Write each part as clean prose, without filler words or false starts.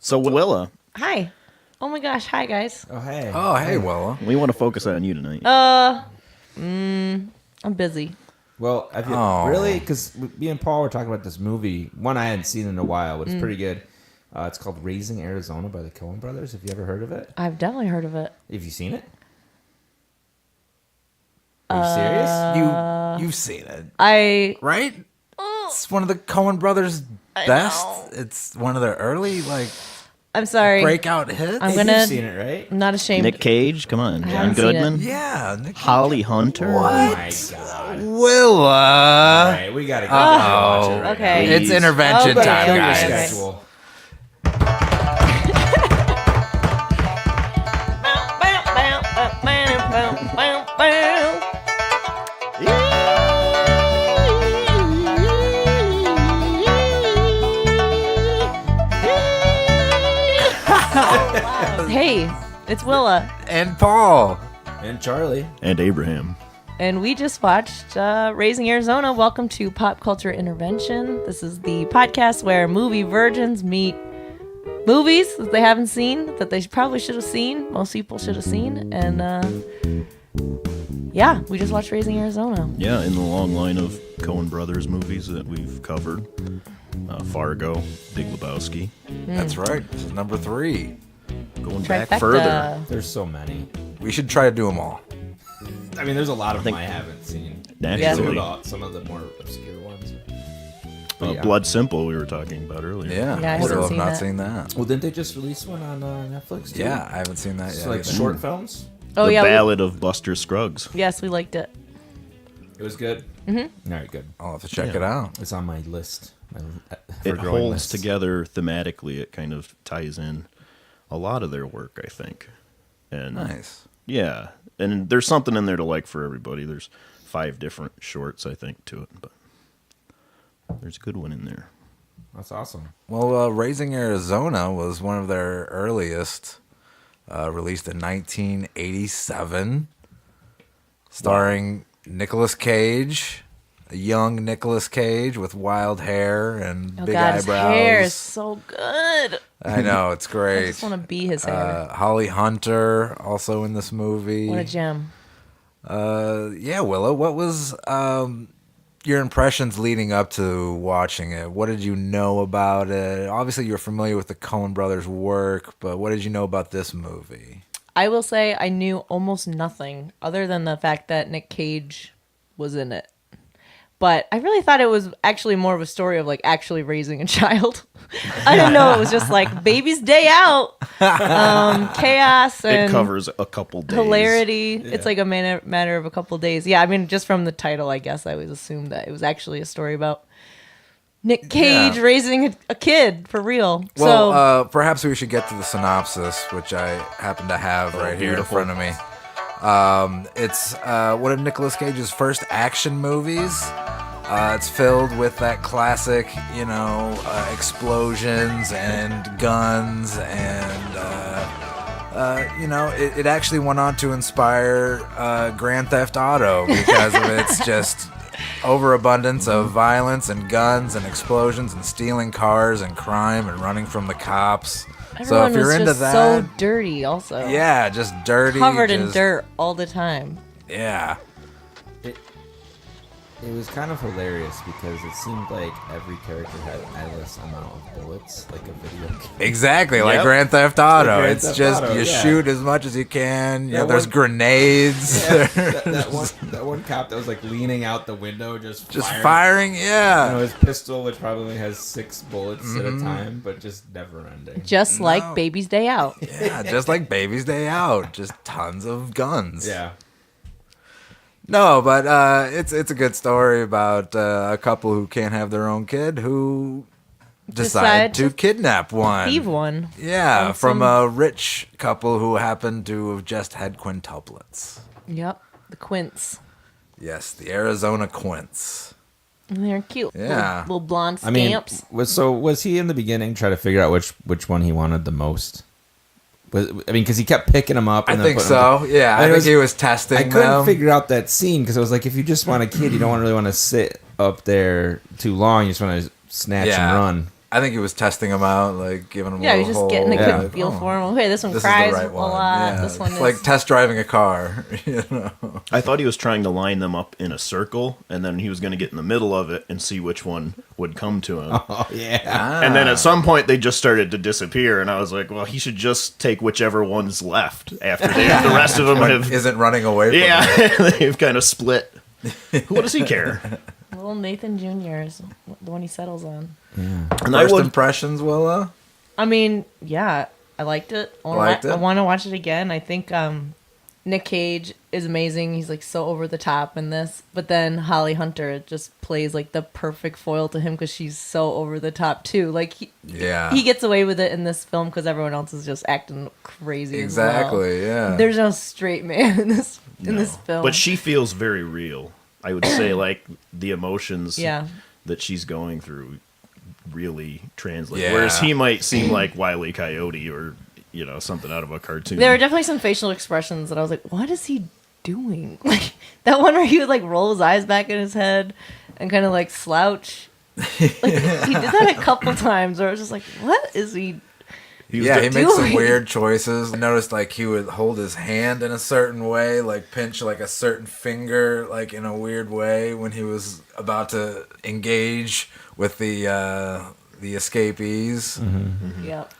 So Willa, Hi. Oh my gosh. Hi, guys. Oh, hey. Oh, hey, Willa. we want to focus on you tonight. I'm busy. Well, I feel really because me and Paul were talking about this movie. One I hadn't seen in a while, but it's pretty good. It's called Raising Arizona by the Coen brothers. Have you ever heard of it? I've definitely heard of it. Have you seen it? Are you serious? You've seen it, I right? It's one of the Coen brothers' best. It's one of their early I'm sorry. breakout hits. I'm Hey, gonna- You've seen it, right? I'm not ashamed. Nick Cage, come on, John haven't seen it. Goodman, Yeah, Nick Holly Hunter. Oh my god! Willa. All right, we gotta go watch it right okay. now. It's intervention Okay, time, Kill your okay. guys. schedule. Hey, it's Willa, And Paul. And Charlie. And Abraham. and we just watched Raising Arizona. Welcome to Pop Culture Intervention. This is the podcast where movie virgins meet movies that they haven't seen, that they probably should have seen. Most people should have seen. And yeah, we just watched Raising Arizona. Yeah, in the long line of Coen Brothers movies that we've covered. Fargo, Big Lebowski. That's right. This is number 3. Going back Trifecta. further. There's so many. We should try to do them all. I mean, there's a lot of think- them I haven't seen. Naturally. Some of the more obscure ones. But yeah. Blood Simple we were talking about earlier. Yeah, Yeah, I I still haven't have not seen seen that. Well, didn't they just release one on Netflix? Too? Yeah, I haven't seen that It's yet. like either. short films. Oh, The yeah. Ballad of Buster Scruggs. Yes, we liked it. It was good. Mm-hmm. All right, good. I'll have to check Yeah. it out. It's on my list. It holds together thematically. It kind of ties in a lot of their work, I think. And Nice. yeah, and there's something in there to like for everybody. There's 5 different shorts, I think, to it, but there's a good one in there. That's awesome. Well, Raising Arizona was one of their earliest, released in 1987, starring Nicolas Cage, a young Nicolas Cage with wild hair and Oh, big God, his eyebrows. hair is so good. I know, it's I great. just want to be his hair. Holly Hunter also in this movie. What a gem. Yeah, Willa, what was your impressions leading up to watching it? What did you know about it? Obviously, you're familiar with the Coen brothers' work, but what did you know about this movie? I will say I knew almost nothing other than the fact that Nick Cage was in it. But I really thought it was actually more of a story of like actually raising a child. I didn't know it was just like baby's day out, chaos and It covers a couple days. hilarity. It's like a matter of a couple days. Yeah, I mean, just from the title, I guess I always assumed that it was actually a story about Nick Cage Yeah. raising a kid for real. Well, perhaps we should get to the synopsis, which I happen to have right here in beautiful. front of me. It's one of Nicolas Cage's first action movies. It's filled with that classic, explosions and guns, and it actually went on to inspire Grand Theft Auto because of its just overabundance of violence and guns and explosions and stealing cars and crime and running from the cops. Everyone So if you're was into just that, so dirty also. yeah, just dirty, Covered in just- dirt all the time. Yeah. It was kind of hilarious because it seemed like every character had an endless amount of bullets, like a video game. Exactly, like Yep. Grand Theft Auto. Like Grand It's Theft just Auto, you yeah. shoot as much as you can. That There's one- grenades. that one cop that was like leaning out the window, just firing. Yeah. his pistol, which probably has 6 bullets at a time, but just never ending. Just like Baby's Day Out. Yeah, just like Baby's Day Out. Just tons of guns. Yeah. No, but it's a good story about a couple who can't have their own kid who decide to kidnap one. Thieve one. Yeah, On from some- a rich couple who happened to have just had quintuplets. Yep. The Quints. Yes, the Arizona Quints. And they're cute. Yeah. Little blonde I mean, scamps. was he in the beginning trying to figure out which one he wanted the most? Because he kept picking them up. I And then think putting them so. Yeah, I think he was testing I couldn't them. figure out that scene because I was like, if you just want a kid, you don't really want to sit up there too long. You just want to snatch and run. I think he was testing him out, like giving him. Yeah, a he's little just getting a hole. good feel for him. Okay, this one This cries is the right a one. lot. Yeah. This one It's is like test driving a car. You know? I thought he was trying to line them up in a circle, and then he was going to get in the middle of it and see which one would come to him. Oh yeah. And then at some point, they just started to disappear, and I was like, well, he should just take whichever one's left after the rest of them have... Isn't running away from him. Yeah, they've kind of split. What does he care? little Nathan Jr. is the one he settles on. Yeah. And I First would... impressions, Willa? I mean, yeah, I liked it. I want to watch it again. I think Nick Cage is amazing. He's like so over the top in this. But then Holly Hunter just plays like the perfect foil to him because she's so over the top too. Like he gets away with it in this film because everyone else is just acting crazy. Exactly. Yeah. There's no straight man in this film. But she feels very real. I would say like the emotions that she's going through really translate. Yeah. Whereas he might seem like Wile E. Coyote or something out of a cartoon. There were definitely some facial expressions that I was like, what is he doing? Like that one where he would like roll his eyes back in his head and kind of like slouch. Like he did that a couple times where I was just like, what is he he makes some doing? weird choices. I noticed like he would hold his hand in a certain way, like pinch like a certain finger like in a weird way when he was about to engage with the escapees. Mm-hmm. Mm-hmm. Yep.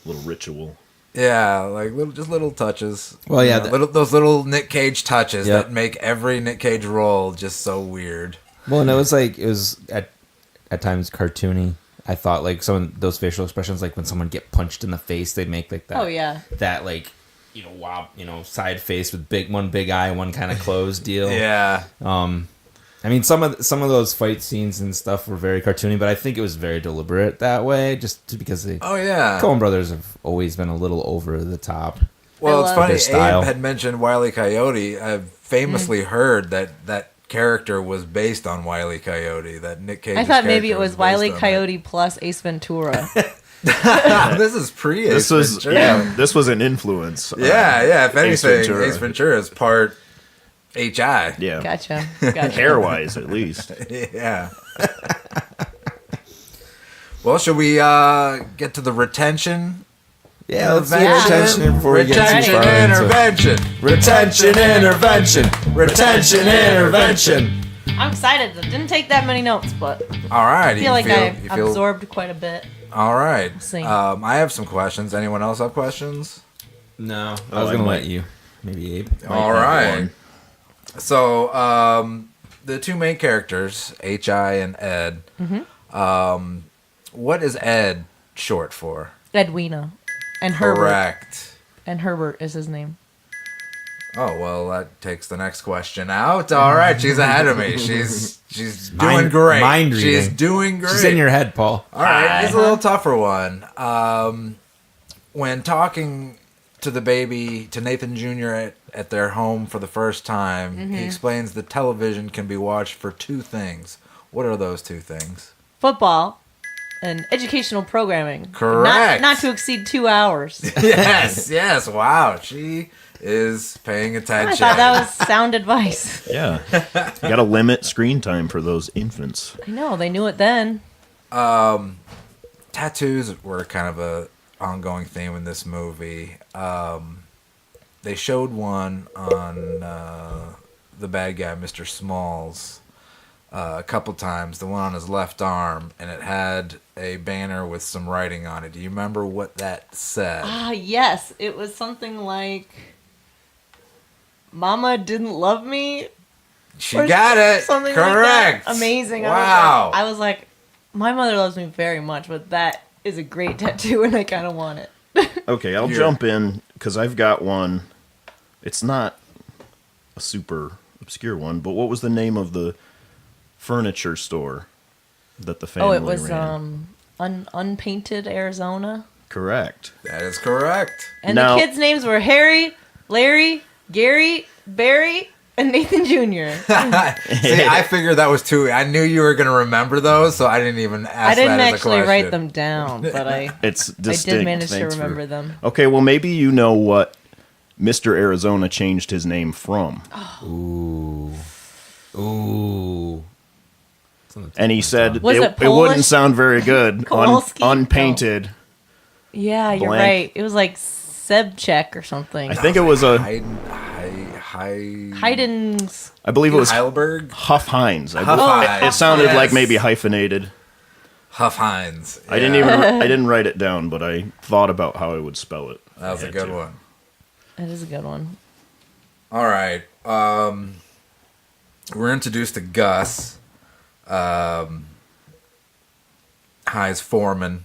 Little ritual. Yeah, like little touches. Well, yeah, those little Nick Cage touches Yep. that make every Nick Cage role just so weird. Well, and it was at times cartoony. I thought like some of those facial expressions, like when someone get punched in the face, they'd make like that. Oh yeah. That like side face with one big eye, one kind of closed deal. Yeah. I mean, some of those fight scenes and stuff were very cartoony, but I think it was very deliberate that way, because the Coen brothers have always been a little over the top. Well, it's funny. their style. Abe had mentioned Wile E. Coyote. I've famously heard that character was based on Wile E. Coyote. That Nick Cage. I thought maybe it was Wile E. Coyote plus Ace Ventura. This is pre. This was this was an influence. Yeah. If anything, Ventura. Ace Ventura is part HI. Yeah. Gotcha. Hair wise, at least. Yeah. Well, should we get to the retention? Yeah, let's do retention before we get too far into Retention intervention. I'm excited. It didn't take that many notes, but All right. I feel like I absorbed quite a bit. All right. See. I have some questions. Anyone else have questions? No, I was gonna let you. Maybe Abe. All right. So, the two main characters, H.I. and Ed. Mm-hmm. What is Ed short for? Edwina. And Herbert. Correct. And Herbert is his name. Oh, well, that takes the next question out. All right, she's ahead of me. She's doing great. Mind reading. She's doing great. She's in your head, Paul. All right, this is a little tougher one. When talking to the baby, to Nathan Jr. at their home for the first time, he explains that television can be watched for two things. What are those two things? Football and educational programming. Correct. Not to exceed 2 hours. Yes. Wow, she is paying attention. I thought that was sound advice. Yeah. You got to limit screen time for those infants. I know. They knew it then. Tattoos were kind of a ongoing theme in this movie. They showed one on the bad guy, Mr. Smalls, a couple times. The one on his left arm, and it had a banner with some writing on it. Do you remember what that said? Yes. It was something like, "Mama didn't love me." She got it. Something Correct. like that. Amazing. Wow. I was like, my mother loves me very much, but that is a great tattoo, and I kind of want it. Okay, I'll jump in because I've got one. It's not a super obscure one, but what was the name of the furniture store that the family ran? Oh, it was Unpainted, Arizona. Correct. That is correct. And Now- the kids' names were Harry, Larry, Gary, Barry, and Nathan Jr. See, I figured that was two. I knew you were going to remember those, so I didn't even ask I didn't that as a actually question. write them down, but It's I distinct. did manage to Thanks for- remember them. Okay, well, maybe you know what Mr. Arizona changed his name from. Ooh. And he said Was it it Polish? wouldn't sound very good. Kowalski? Unpainted. Yeah, you're Blank. right. It was like Sebchek or something. I think it was a. Haydn's. I believe it was Heidelberg? Huff Heinz. Huff Heinz. It sounded Yes. like maybe hyphenated. Huff Heinz. I didn't write it down, but I thought about how I would spell it. That was a good one. That is a good one. All right. We're introduced to Gus, High's foreman.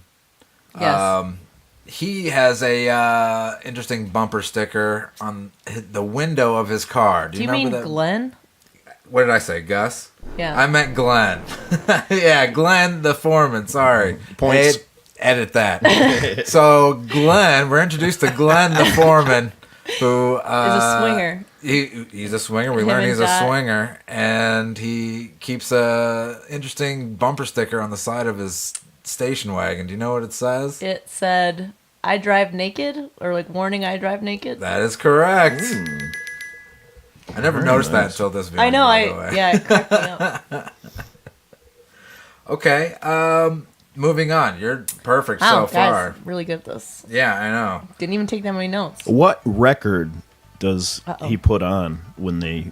Yes. He has a interesting bumper sticker on the window of his car. Do you remember mean that? Glenn? What did I say, Gus? Yeah. I meant Glenn. Yeah, Glenn the foreman. Sorry. Points. Hey, edit that. So Glenn, we're introduced to Glenn the foreman, who Is a swinger. He's a swinger. We Him learned and he's a Dot. swinger, and he keeps a interesting bumper sticker on the side of his station wagon. Do you know what it says? It said, "I drive naked," or like warning, "I drive naked." That is correct. I never noticed that nice. until this video. I know. by the way. Yeah, it cracked me up. Okay. Moving on. You're perfect Wow, so guys, far. really good at this. Yeah, I know. Didn't even take that many notes. What record does Uh-oh. he put on when they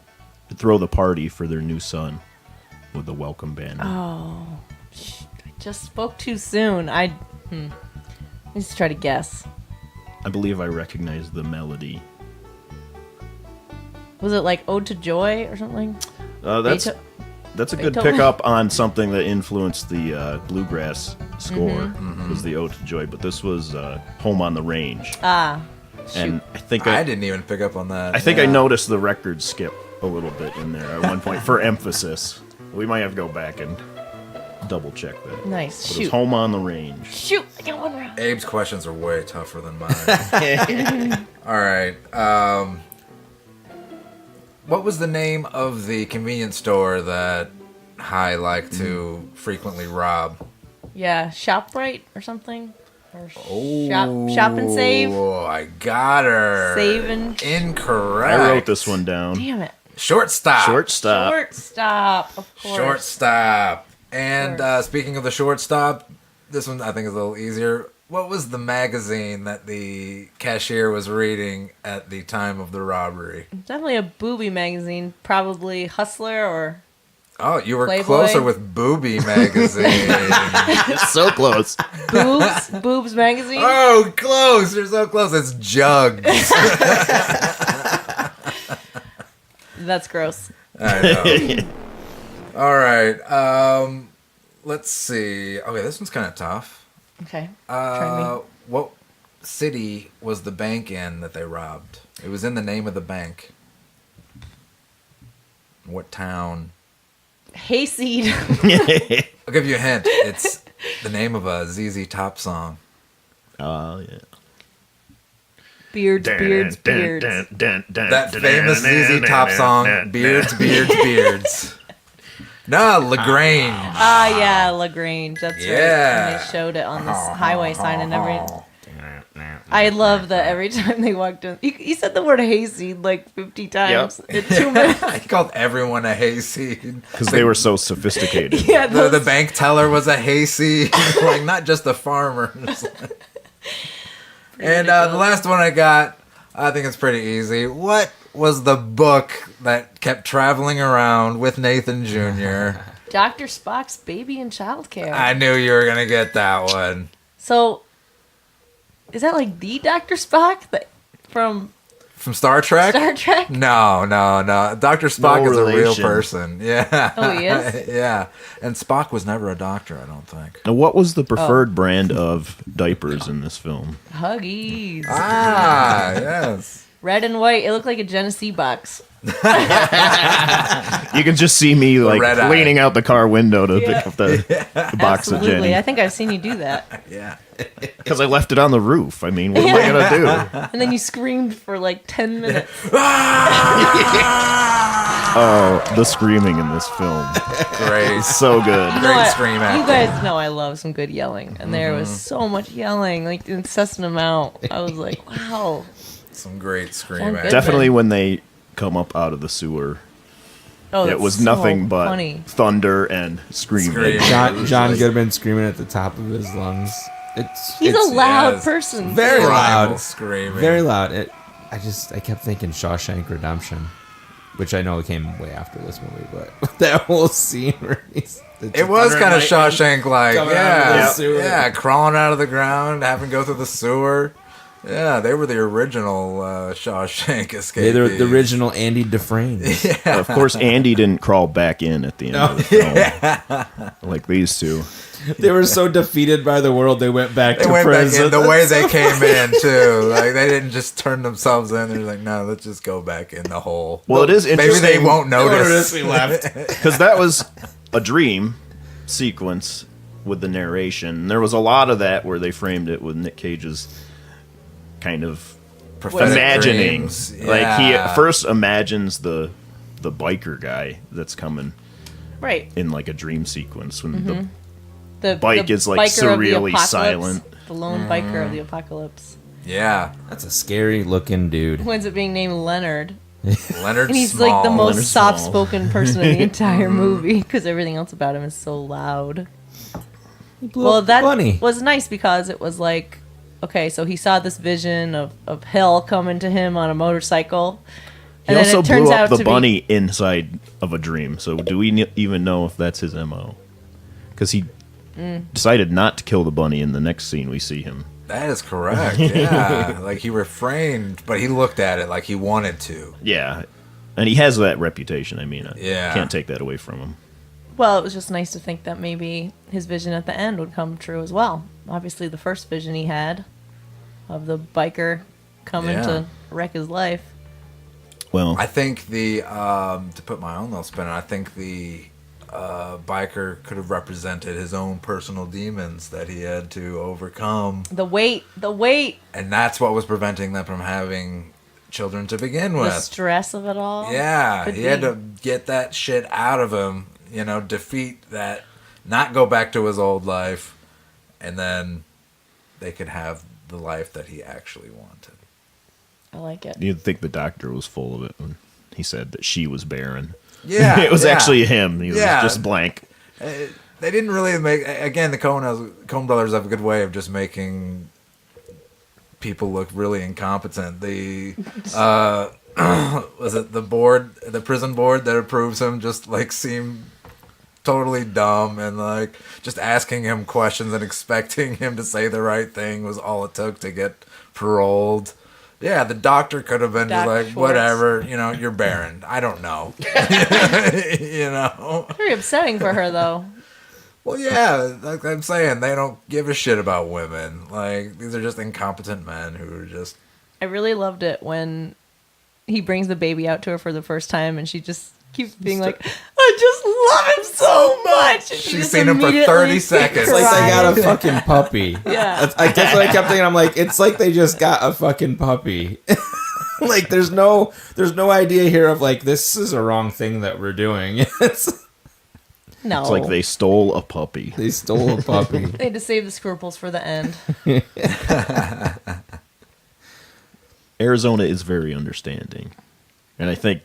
throw the party for their new son with the welcome band? I just spoke too soon. Let's try to guess. I believe I recognize the melody. Was it like "Ode to Joy" or something? That's a good Beethoven? pickup on something that influenced the bluegrass score. Mm-hmm. Was the Ode to Joy, but this was Home on the Range. Ah, And I think I didn't even pick up on that. I think I noticed the record skip a little bit in there at one point for emphasis. We might have to go back and double check that. nice. But it was Shoot. Home on the Range. Shoot. I got one round. Abe's questions are way tougher than mine. All right. What was the name of the convenience store that High liked to frequently rob? Yeah, ShopRite or something. Or shop and save. Oh, I got her. Save and Incorrect. I wrote this one down. Damn it. Shortstop. Shortstop. Shortstop, of course. Shortstop. And course. speaking of the shortstop, this one I think is a little easier. What was the magazine that the cashier was reading at the time of the robbery? Definitely a booby magazine. Probably Hustler or Oh, you were Playboy? closer with Booby magazine. So close. Boobs. Boobs magazine. Oh, close. You're so close. It's Jugs. That's gross. I know. All right. Let's see. Okay, this one's kind of tough. Okay. Try me. What city was the bank in that they robbed? It was in the name of the bank. What town? Hayseed. I'll give you a hint. It's the name of a ZZ Top song. Oh, yeah. Beards. That famous ZZ Top song, Beards, Beards, Beards. No, LaGrange. Ah, yeah, LaGrange. That's right. Yeah. And they showed it on this highway sign and everything. I love that every time they walked in. You said the word hayseed like 50 times in 2 minutes. I called everyone a hayseed. Because they were so sophisticated. Yeah, The bank teller was a hayseed. Like, not just the farmers. And the last one I got, I think it's pretty easy. What was the book that kept traveling around with Nathan Jr.? Dr. Spock's Baby and Childcare. I knew you were going to get that one. So, is that like the Dr. Spock from From Star Trek? Star Trek? No. Dr. Spock No is a real relation. person. Yeah. Oh, he is? Yeah. And Spock was never a doctor, I don't think. Now, what was the preferred brand of diapers in this film? Huggies. Ah, yes. Red and white. It looked like a Genesee box. You can just see me like red eye. leaning out the car window to pick up the box of Absolutely. I Jenny. think I've seen you do that. Yeah. Because I left it on the roof. I mean, what am I going to do? And then you screamed for like 10 minutes. Oh, the screaming in this film. Great. So good. You know Great what? scream acting. You guys know I love some good yelling. And there was so much yelling, like an incessant amount. I was like, wow. Some great scream Sound good. acting. Definitely when they come up out of the sewer Oh, it that's was so nothing but funny. thunder and screaming. John Goodman screaming at the top of his lungs. He's it's a loud yes. person. very Primal loud, screaming. very loud. I kept thinking Shawshank Redemption, which I know came way after this movie, but that whole scene where It was kind of Shawshank-like, coming out of the yeah, sewer. yeah, crawling out of the ground, having to go through the sewer. Yeah, they were the original Shawshank escapees. They're the original Andy Dufresne. Of course, Andy didn't crawl back in at the end of the film, like these two. They were so defeated by the world, they went back They to went prison. back in the way they came in too. Like they didn't just turn themselves in. They're like, no, let's just go back in the hole. Well, it is interesting. Maybe they won't notice. We left. Because that was a dream sequence with the narration. There was a lot of that where they framed it with Nick Cage's kind of Prophetic imagining. dreams. Like he Yeah. first imagines the biker guy that's coming Right. in like a dream sequence when the The bike is, like, biker of the surreally apocalypse, silent. The lone biker of the apocalypse. Yeah, That's a scary looking dude. Who ends up being named Leonard. Leonard. And he's Small. like the most Leonard Small. soft-spoken person in the entire movie because everything else about him is so loud. Well, that bunny. was nice because it was like, okay, so he saw this vision of hell coming to him on a motorcycle. He And then also it turns blew out up the to be- bunny inside of a dream. So do we even know if that's his MO? Because he decided not to kill the bunny in the next scene we see him. That is correct. Yeah, like he refrained, but he looked at it like he wanted to. Yeah. And he has that reputation. I mean, I Yeah. can't take that away from him. Well, it was just nice to think that maybe his vision at the end would come true as well. Obviously, the first vision he had of the biker coming Yeah. to wreck his life. Well, I think the to put my own little spin on it, I think the biker could have represented his own personal demons that he had to overcome, The weight, and that's what was preventing them from having children to begin the with. stress of it all. Yeah, Could he be. had to get that shit out of him, defeat that, not go back to his old life, and then they could have the life that he actually wanted. I like it. you'd think the doctor was full of it when he said that she was barren. Yeah, it was yeah. actually him. He was Yeah. just blank. They didn't really make. Again, the Coen brothers have a good way of just making people look really incompetent. The was it the prison board that approves him, just like seemed totally dumb, and like just asking him questions and expecting him to say the right thing was all it took to get paroled. Yeah, the doctor could have been just Doc like, Schwartz. whatever, you're barren. I don't know. Very upsetting for her, though. Well, yeah, like I'm saying, they don't give a shit about women. Like, these are just incompetent men who are just... I really loved it when he brings the baby out to her for the first time, and she just keeps being like, "I just love him so much." And she She's just seen him for immediately 30 seconds. It's like they got a cries. fucking puppy. Yeah. That's what I kept thinking. I'm like, it's like they just got a fucking puppy. Like, there's no idea here of like, this is a wrong thing that we're doing. No. It's like they stole a puppy. They stole a puppy. They had to save the scruples for the end. Arizona is very understanding. And I think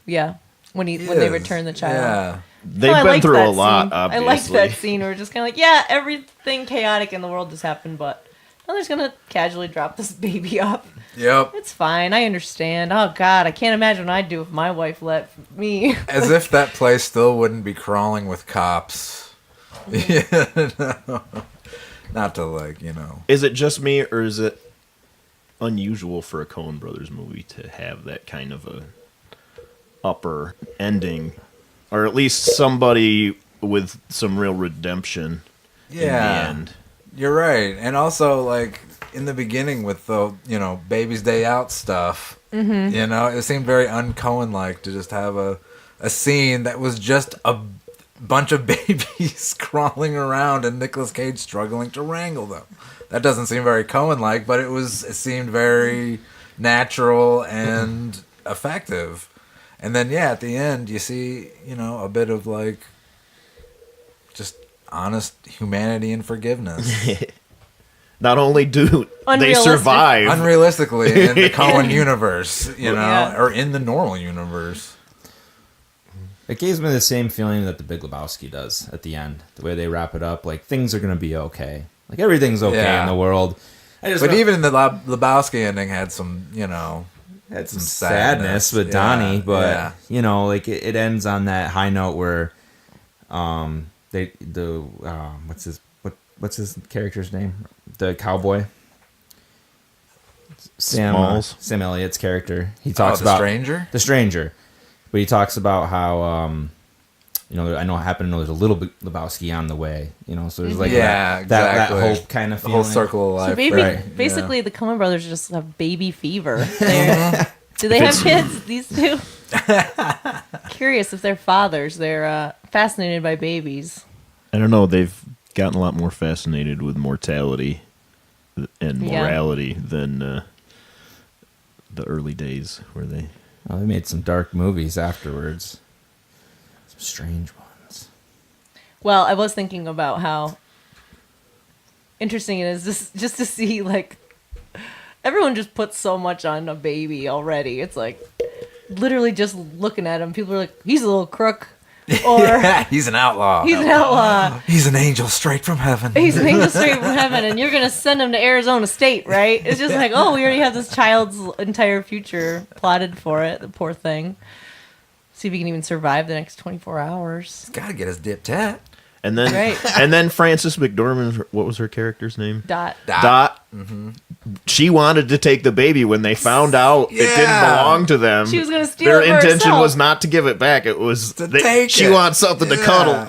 Yeah. When they return the child. Yeah. they've No, I been liked through that a lot, scene. obviously. I liked that scene where we're just kind of like, yeah, everything chaotic in the world just happened, but now they're just going to casually drop this baby off. Yep. It's fine. I understand. Oh, God, I can't imagine what I'd do if my wife let me. As if that place still wouldn't be crawling with cops. Not to, like, Is it just me, or is it unusual for a Coen Brothers movie to have that kind of a upper ending, or at least somebody with some real redemption in the Yeah. end? You're right. And also, like, in the beginning with the, Baby's Day Out stuff, it seemed very un-Coen-like to just have a scene that was just a bunch of babies crawling around and Nicolas Cage struggling to wrangle them. That doesn't seem very Coen-like, but it seemed very natural and effective. And then, yeah, at the end, you see, a bit of, like, just honest humanity and forgiveness. Not only do they Unrealistic. survive, Unrealistically, in the Coen universe, Yeah. or in the normal universe. It gives me the same feeling that The Big Lebowski does at the end. The way they wrap it up, like things are gonna be okay. Like everything's okay in the world. But even the Lebowski ending had some, had some sadness with Donnie, but like it ends on that high note where, what's his character's name? The cowboy. Sam Elliott's character. He talks about the stranger, but he talks about how I know I happen to know there's a little bit Lebowski on the way. So there's like that hope kind of feeling. The whole circle of life. So basically, the Coen brothers just have baby fever. Do they have kids? These two. Curious if they're fathers. They're fascinated by babies. I don't know. They've gotten a lot more fascinated with mortality and morality than the early days where they. Well, they made some dark movies afterwards. Some strange ones. Well, I was thinking about how interesting it is just to see, like, everyone just puts so much on a baby already. It's like, literally just looking at him, people are like, he's a little crook. Or he's an outlaw. He's an outlaw. He's an angel straight from heaven. He's an angel straight from heaven, and you're going to send him to Arizona State, right? It's just like, oh, we already have this child's entire future plotted for it. The poor thing. See if he can even survive the next 24 hours. He's got to get his dip tat. And then Frances McDormand, what was her character's name? Dot. Mm-hmm. She wanted to take the baby when they found out it didn't belong to them. She was going to steal Their it for intention herself. was not to give it back. It was to take she wants something to cuddle.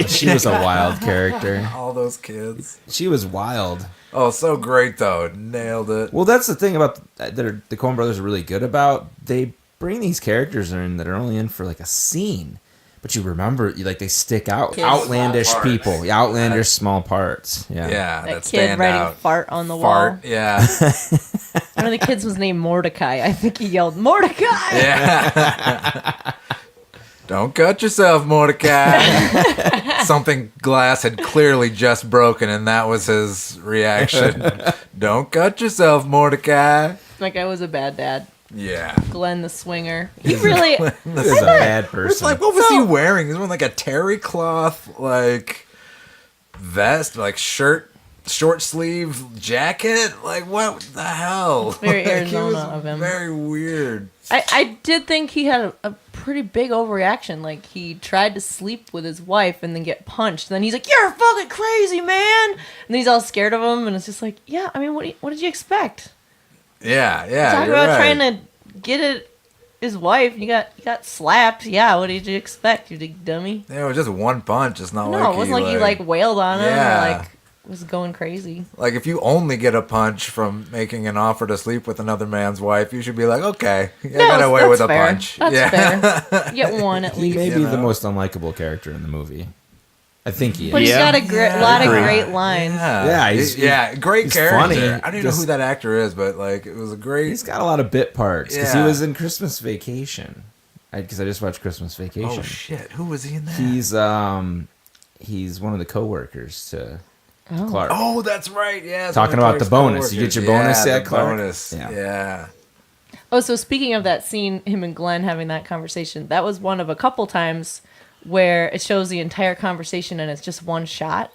She was a wild character. All those kids. She was wild. Oh, so great though. Nailed it. Well, that's the thing about that the Coen brothers are really good about. They bring these characters in that are only in for like a scene. But you remember, like, they stick out. Kids. Outlandish people. Outlandish small parts. Yeah. Yeah, that kid writing fart on the wall. Yeah. One of the kids was named Mordecai. I think he yelled, Mordecai! Yeah. Don't cut yourself, Mordecai. Something glass had clearly just broken, and that was his reaction. Don't cut yourself, Mordecai. That guy was a bad dad. Yeah. Glenn the swinger. He really is a bad person. It's like, what was he wearing? He was wearing like a terry cloth, like, vest, like shirt, short sleeve jacket. Like, what the hell? Very like, Arizona of him. Very weird. I did think he had a pretty big overreaction. Like, he tried to sleep with his wife and then get punched. And then he's like, "You're fucking crazy, man!" And then he's all scared of him. And it's just like, yeah, I mean, what did you expect? Yeah. Talk about trying to get at his wife. You got slapped. Yeah, what did you expect, you big dummy? Yeah, it was just one punch. It's not it wasn't like you like wailed on him or like was going crazy. Like, if you only get a punch from making an offer to sleep with another man's wife, you should be like, okay, I got away with a punch. That's fair. You get one at least. He may be the most unlikable character in the movie. I think he is. But he's got a lot of great lines. Yeah, he's great character. Funny. I don't even know who that actor is, but like, it was a great. He's got a lot of bit parts because he was in Christmas Vacation. Because I just watched Christmas Vacation. Oh shit! Who was he in that? He's one of the coworkers to Clark. Oh, that's right. Yeah, talking about the bonus. You get your bonus at Clark. Bonus. Yeah. Oh, so speaking of that scene, him and Glenn having that conversation, that was one of a couple times where it shows the entire conversation and it's just one shot.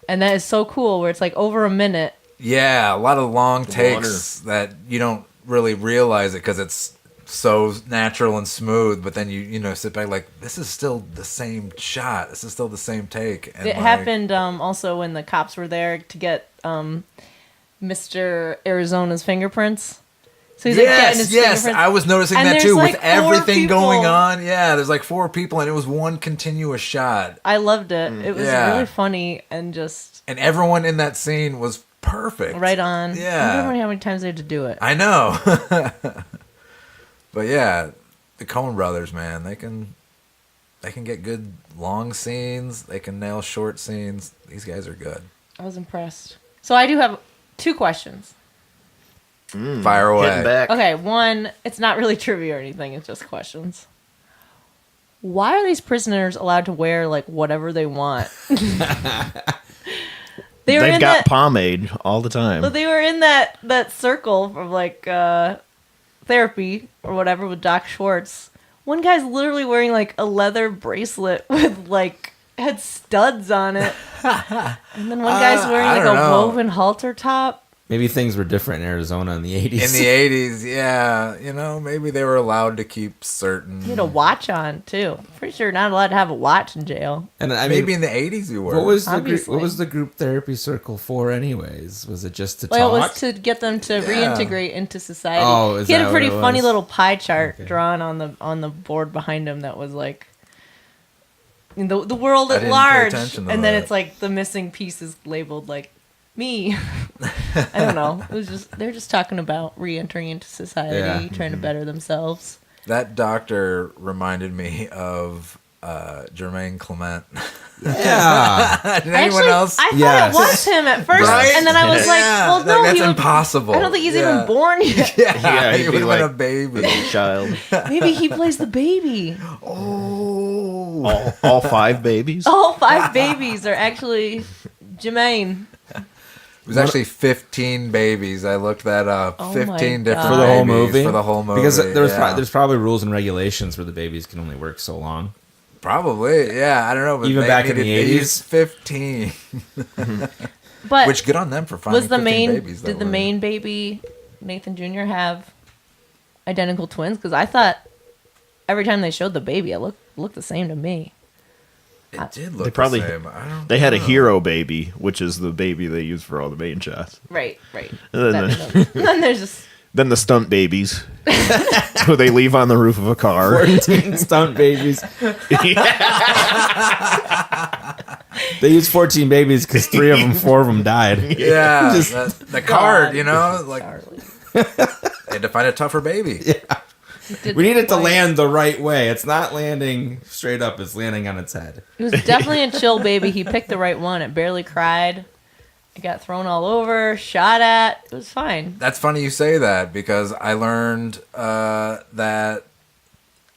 And that is so cool where it's like over a minute. Yeah, a lot of long takes that you don't really realize it because it's so natural and smooth, but then you sit back like, this is still the same shot. This is still the same take. And it happened also when the cops were there to get Mr. Arizona's fingerprints. So he's getting his fingerprints. I was noticing that too with everything going on. Yeah, there's like 4 people and it was one continuous shot. I loved it. It was really funny and just... And everyone in that scene was perfect. Right on. Yeah. I don't know how many times they had to do it. I know. But yeah, the Coen brothers, man, they can get good long scenes. They can nail short scenes. These guys are good. I was impressed. So I do have 2 questions. Fire away. Back. Okay, one, it's not really trivia or anything. It's just questions. Why are these prisoners allowed to wear like whatever they want? They've got pomade all the time. But they were in that circle of like therapy or whatever with Doc Schwartz. One guy's literally wearing like a leather bracelet with like had studs on it, and then one guy's wearing like a woven halter top. Maybe things were different in Arizona in the 80s. In the 80s, yeah. You know, maybe they were allowed to keep certain... You had a watch on, too. Pretty sure you're not allowed to have a watch in jail. And I mean, maybe in the 80s you were. What was the group therapy circle for anyways? Was it just to talk? Well, it was to get them to reintegrate into society. Oh, he had a pretty funny little pie chart drawn on the board behind him that was like the world at large. And then it's like the missing piece is labeled like me. I don't know. It was just they're just talking about re-entering into society, trying to better themselves. That doctor reminded me of Jermaine Clement. Yeah. Did anyone else? I thought it was him at first, and then I was like, "Well, no, that's impossible." I don't think he's even born yet. Yeah, he would have been a baby, child. Maybe he plays the baby. Oh, all 5 babies. All 5 babies are actually Jermaine. It was actually 15 babies. I looked that up. Oh 15 different for the whole movie. For the whole movie. Because there's probably rules and regulations where the babies can only work so long. Probably, yeah. I don't know. But even back in the 80s, 15. But which good on them for finding 15 babies. Did the main baby Nathan Jr. have identical twins? Because I thought every time they showed the baby, it looked the same to me. It did look the same. They had a hero baby, which is the baby they use for all the main shots. Right. And then there's just... Then the stunt babies, who they leave on the roof of a car. 14 stunt babies. They used 14 babies because 4 of them died. Yeah, the card, you know, like they had to find a tougher baby. Yeah. We need it to land the right way. It's not landing straight up. It's landing on its head. It was definitely a chill baby. He picked the right one. It barely cried. It got thrown all over, shot at. It was fine. That's funny you say that because I learned that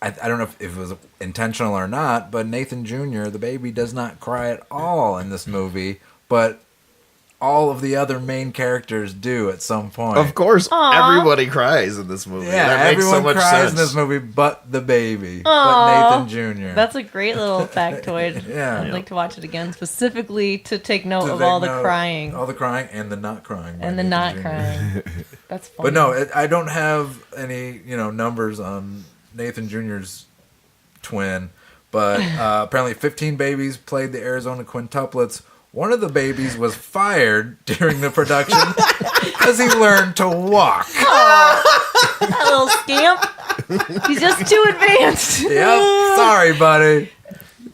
I don't know if it was intentional or not, but Nathan Jr., the baby, does not cry at all in this movie, but all of the other main characters do at some point. Of course, everybody cries in this movie. Yeah, that makes everyone so much cries sense. in this movie but the baby, but Nathan Jr. That's a great little factoid. Yeah. I'd like to watch it again specifically to take note of all the crying. All the crying and the not crying. And the Nathan not Jr. crying. That's funny. But no, I don't have any, numbers on Nathan Jr.'s twin, but apparently 15 babies played the Arizona quintuplets. One of the babies was fired during the production because he learned to walk. Oh, that little scamp. He's just too advanced. Yep. Sorry, buddy.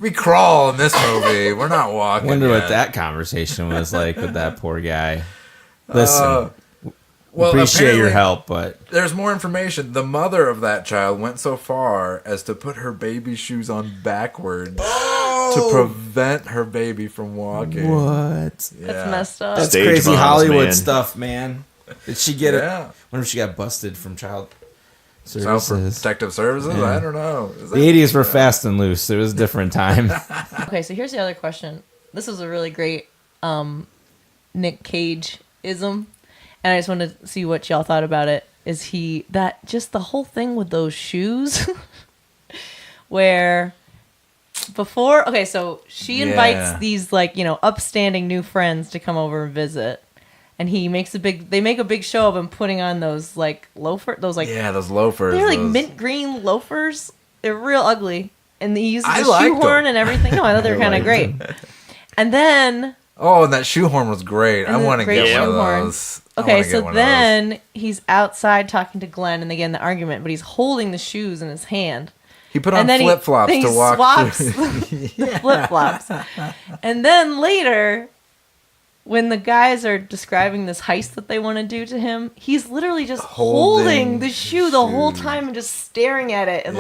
We crawl in this movie. We're not walking. Wonder yet. what that conversation was like with that poor guy. Listen, appreciate your help, but there's more information. The mother of that child went so far as to put her baby shoes on backwards to prevent her baby from walking. What? Yeah. That's messed up. That's Stage crazy moms, Hollywood man. stuff, man. Did she get it? Yeah. Wonder if she got busted from child Child services. Protective Services? Yeah. I don't know. The 80s were fast and loose. It was a different time. Okay, so here's the other question. This is a really great Nick Cage-ism, and I just wanted to see what y'all thought about it. Is he that just the whole thing with those shoes where before, okay, so she invites these upstanding new friends to come over and visit. And they make a big show of him putting on those loafers, those loafers. They're like mint green loafers. They're real ugly. And he uses a liked shoehorn them. and everything. No, I thought they were kind of great. And then and that shoehorn was great. I want to great get one of shoehorn. those. Okay, so then he's outside talking to Glenn, and they get in the argument, but he's holding the shoes in his hand. He put on flip-flops to walk swaps through. the flip-flops. And then later, when the guys are describing this heist that they want to do to him, he's literally just holding the shoe the whole time and just staring at it and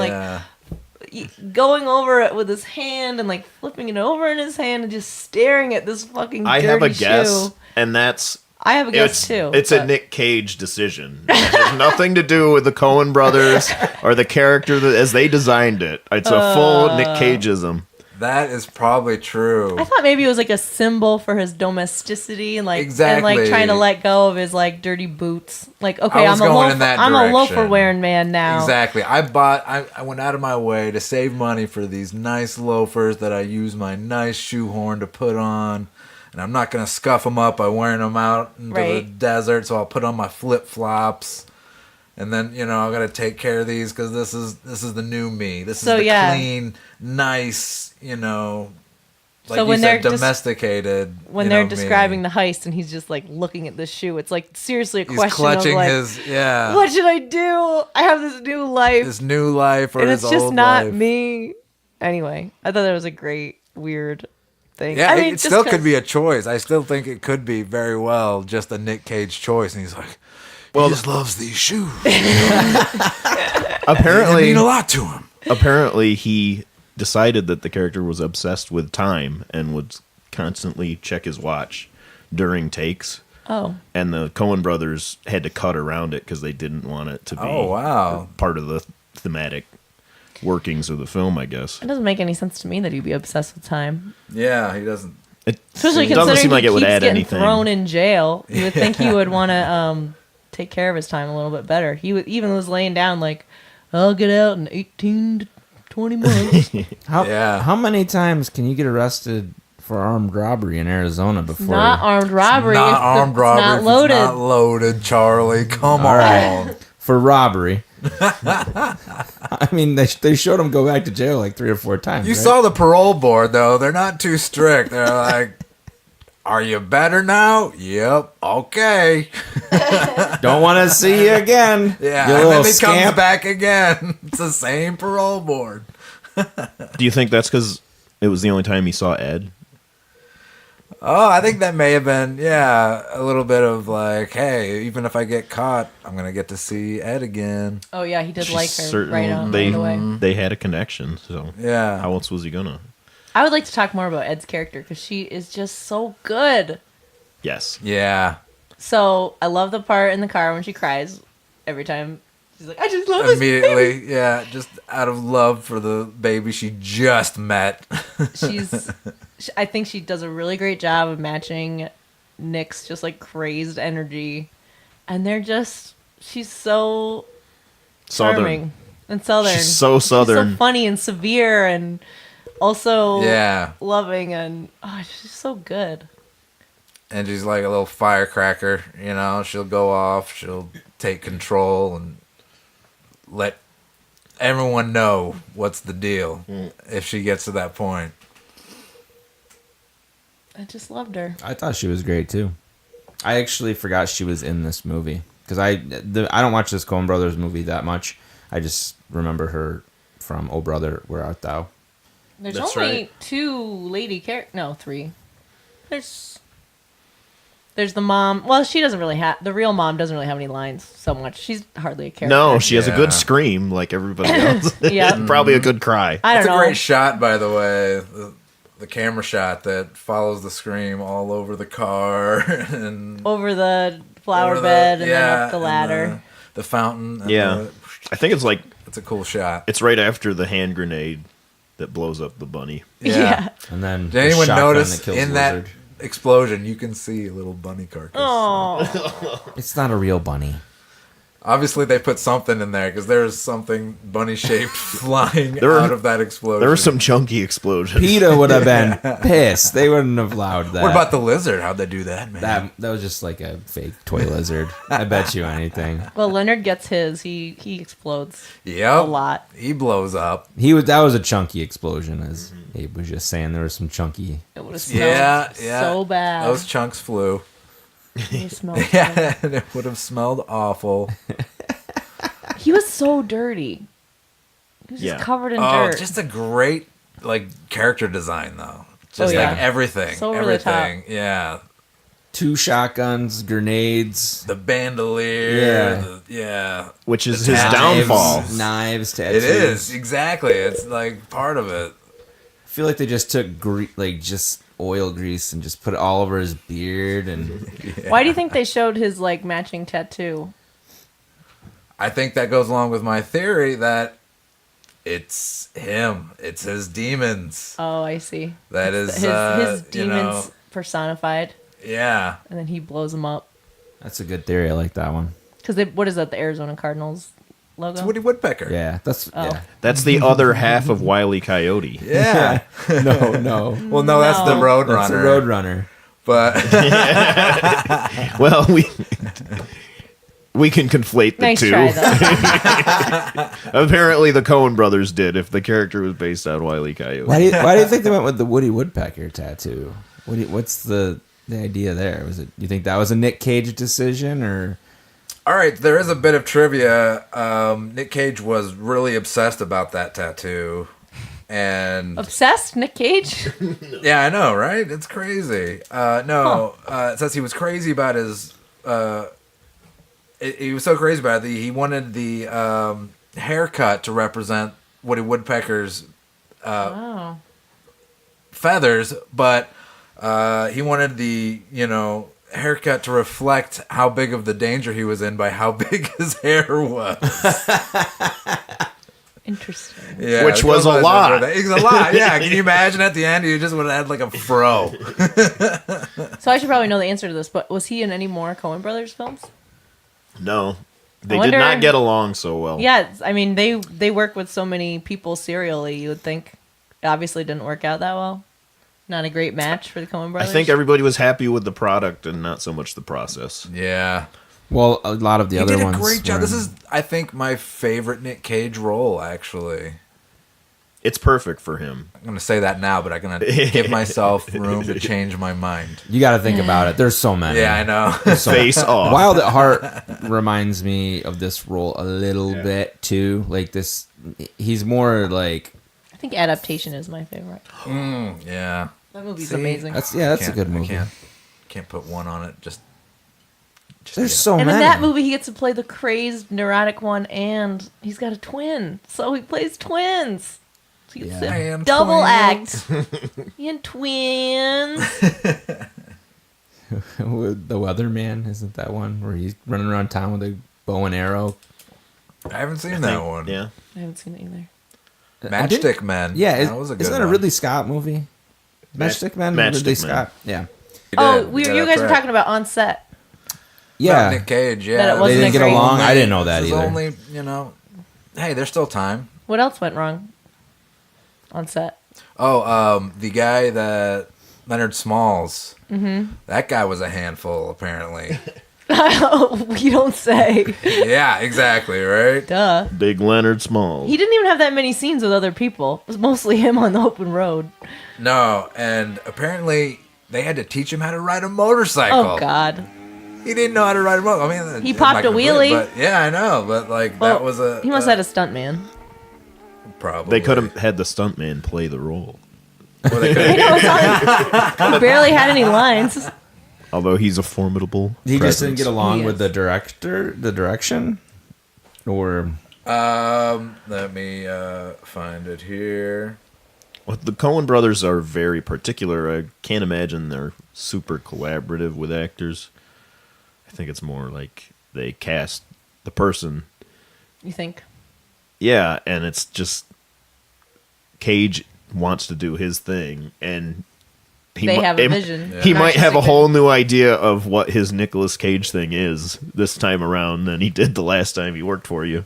going over it with his hand and flipping it over in his hand and just staring at this fucking dirty shoe. I have a guess, and that's... I have a guess too. It's a Nick Cage decision. It has nothing to do with the Coen brothers or the character as they designed it. It's a full Nick Cageism. That is probably true. I thought maybe it was like a symbol for his domesticity and like Exactly. and like trying to let go of his like dirty boots. Like, okay, I'm a loafer wearing man now. Exactly. I went out of my way to save money for these nice loafers that I use my nice shoehorn to put on. And I'm not going to scuff them up by wearing them out into the desert, so I'll put on my flip-flops. And then, you know, I got to take care of these because this is the new me. This is the clean, nice, you know, like so you said, domesticated. When they're describing the heist and he's just like looking at this shoe, it's like seriously a question clutching of like, what should I do? I have this new life. This new life or and his it's just old not life. Me. Anyway, I thought that was a great, weird thing. Yeah, I mean, it still could be a choice. I still think it could be very well just a Nick Cage choice. And he's like, he just loves these shoes. Apparently, they mean a lot to him. Apparently, he decided that the character was obsessed with time and would constantly check his watch during takes. Oh. And the Coen brothers had to cut around it because they didn't want it to be part of the thematic workings of the film, I guess. It doesn't make any sense to me that he'd be obsessed with time. Yeah, he doesn't. Especially it doesn't seem like it would add anything. Thrown in jail, you would think he would want to take care of his time a little bit better. He even was laying down like, I'll get out in 18 to 20 months. How many times can you get arrested for armed robbery in Arizona before? Not armed robbery. It's not armed robbery. Not loaded. It's not loaded, Charlie. Come on. Right. For robbery. I mean, they showed him go back to jail like 3 or 4 times. You saw the parole board, though. They're not too strict. They're like, are you better now? Yep. Okay. Don't want to see you again. Yeah. You And then he scamp. comes back again. It's the same parole board. Do you think that's because it was the only time he saw Ed? Oh, I think that may have been, a little bit of like, hey, even if I get caught, I'm going to get to see Ed again. Oh, yeah, he did like her Certainly, right away. They had a connection, so how else was he going to? I would like to talk more about Ed's character because she is just so good. Yes. Yeah. So I love the part in the car when she cries every time. She's like, I just love this Immediately, baby. yeah, just out of love for the baby she just met. I think she does a really great job of matching Nick's just like crazed energy. And she's so charming and southern. She's so southern. She's so funny and severe and also Yeah. loving and she's so good. And she's like a little firecracker, you know. She'll go off, she'll take control and let everyone know what's the deal if she gets to that point. I just loved her. I thought she was great too. I actually forgot she was in this movie because I don't watch this Coen Brothers movie that much. I just remember her from Oh Brother, Where Art Thou? There's only 2 lady characters. No, 3. There's the mom. Well, she doesn't really have... The real mom doesn't really have any lines so much. She's hardly a character. No, she has a good scream like everybody else. Yeah. Probably a good cry. I don't know. It's a great shot, by the way. The camera shot that follows the scream all over the car. And over the flower bed and then up the ladder. The fountain. And I think it's like... It's a cool shot. It's right after the hand grenade that blows up the bunny. Yeah. And then did anyone notice that kills in Lizard. that explosion you can see a little bunny carcass? Oh. It's not a real bunny. Obviously they put something in there because there's something bunny shaped flying out of that explosion. There were some chunky explosions. PETA would have been pissed. They wouldn't have allowed that. What about the lizard? How'd they do that, man? That was just like a fake toy lizard. I bet you anything. Well, Leonard gets his. He explodes. Yep. A lot. He blows up. That was a chunky explosion, as Abe was just saying. There was some chunky. It would have smelled so bad. Those chunks flew. It smelled Yeah, and it would have smelled awful. He was so dirty. He was just covered in dirt. Just a great character design though. Just everything. So over the top. Everything. Yeah. 2 shotguns, grenades. The bandolier. Which is his downfall. Knives, tattoos. It is, exactly. It's like part of it. I feel like they just took just oil grease and just put it all over his beard. And Why do you think they showed his matching tattoo? I think that goes along with my theory that It's him. It's his demons. Oh, I see. That is his demons personified. Yeah. And then he blows them up. That's a good theory. I like that one. Because what is that? The Arizona Cardinals logo? It's Woody Woodpecker. Yeah, That's the other half of Wile E. Coyote. Yeah. no. Well, no, that's the Roadrunner. That's the Roadrunner. But Well, we can conflate the nice two. try, though. Apparently, the Coen brothers did. If the character was based on Wile E. Coyote, Why do you think they went with the Woody Woodpecker tattoo? What's the idea there? Was it? You think that was a Nick Cage decision, or? all right, there is a bit of trivia. Nick Cage was really obsessed about that tattoo, and Obsessed, Nick Cage? yeah, I know, right? It's crazy. It says he was crazy about his. He was so crazy about it. He wanted the haircut to represent Woody Woodpecker's feathers, but he wanted the haircut to reflect how big of the danger he was in by how big his hair was. Interesting. Yeah, which was a lot. It's a lot. Yeah, can you imagine at the end he just would have had like a fro? So I should probably know the answer to this, but was he in any more Coen Brothers films? no, they wonder- did not get along so well. Yeah, I mean, they work with so many people serially, you would think. It obviously didn't work out that well. Not a great match for the Coen I Brothers. think everybody was happy with the product and not so much the process. Yeah. Well, a lot of the He other did a ones. great job. were- This is, I think, my favorite Nick Cage role, actually. It's perfect for him. I'm going to say that now, but I'm going to give myself room to change my mind. You got to think about it. There's so many. Yeah, I know. Face off. Wild at Heart reminds me of this role a little bit too. Like this, he's more like. I think Adaptation is my favorite. Yeah. That movie's See? amazing. That's a good movie. I can't put one on it. Just There's yeah. so And many. in that movie, he gets to play the crazed, neurotic one, and he's got a twin. So he plays twins. So he gets Yeah. to And double twins. act. And twins. The Weatherman, isn't that one where he's running around town with a bow and arrow? I haven't seen that one. Yeah. I haven't seen it either. Matchstick Men. Yeah, that was a good isn't that a one. Ridley Scott movie? Matchstick Men. Matchstick Ridley Men. Scott. Yeah. Oh, you guys were right. talking about On Set. Yeah. Nick Cage. Yeah, That it They wasn't didn't a get great- along. I didn't know that This is either. only, hey, there's still time. What else went wrong on set? Oh, the guy that Leonard Smalls. Mm-hmm. That guy was a handful, apparently. You don't say. Yeah, exactly, right? Duh. Big Leonard Smalls. He didn't even have that many scenes with other people. It was mostly him on the open road. No, and apparently they had to teach him how to ride a motorcycle. Oh, God. He didn't know how to ride a motorcycle. I mean, He I'm popped not a gonna believe wheelie. it, but yeah, I know, but like Well, that was a. He must have had a stunt man. Probably. They could have had the stuntman play the role. Or they could I know, it's not like he barely had any lines. Although he's a formidable He just didn't presence. get along He with is. the direction, or let me find it here. Well, the Coen brothers are very particular. I can't imagine they're super collaborative with actors. I think it's more like they cast the person. You think? Yeah, and it's just Cage wants to do his thing, and They have a vision. He Not might just have a a whole new idea of what his Nicolas Cage thing is this time around than he did the last time he worked for you.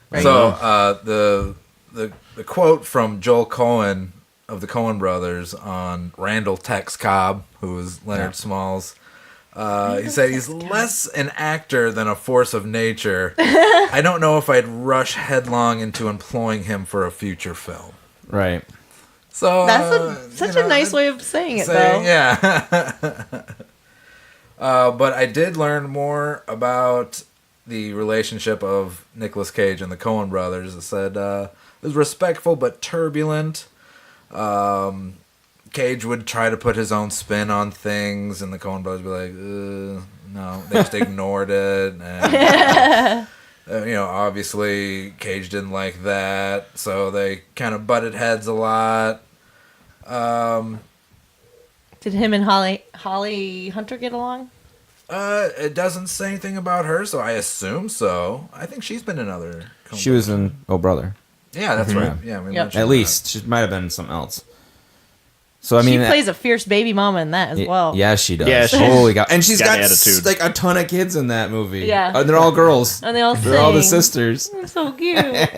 Right. So the quote from Joel Coen of the Coen brothers on Randall Tex Cobb, who was Leonard Smalls. He said he's less an actor than a force of nature. I don't know if I'd rush headlong into employing him for a future film. right? So That's such a nice way of saying it, though. Yeah. But I did learn more about the relationship of Nicolas Cage and the Coen brothers. It said it was respectful but turbulent. Cage would try to put his own spin on things, and the Coen brothers would be like, no, they just ignored it. And, obviously Cage didn't like that, so they kind of butted heads a lot. Did him and Holly Hunter get along? It doesn't say anything about her, so I assume so. I think she's been in other. She was in Oh Brother. Yeah, that's right. Yeah, we mentioned At least she might have been something else. So I mean, she plays a fierce baby mama in that as well. Yeah, she does. Yeah, Holy cow! And she's got attitude. like a ton of kids in that movie. Yeah. They're all girls. And they all They're all the sing. sisters. So cute.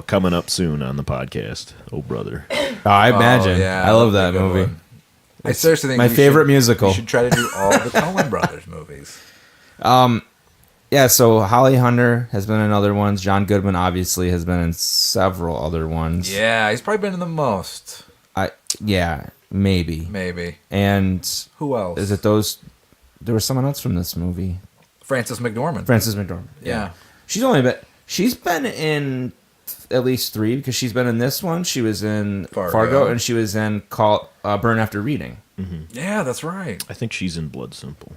Coming up soon on the podcast. Oh, brother. Oh, I imagine. I love that movie. One. I seriously think my favorite musical. We should try to do all the Coen Brothers movies. Yeah, so Holly Hunter has been in other ones. John Goodman obviously has been in several other ones. Yeah, he's probably been in the most. Maybe. And who else? Is it those? There was someone else from this movie. Frances McDormand. Yeah. She's been in at least 3 because she's been in this one. She was in Fargo and she was in Burn After Reading. Mm-hmm. Yeah, that's right. I think she's in Blood Simple.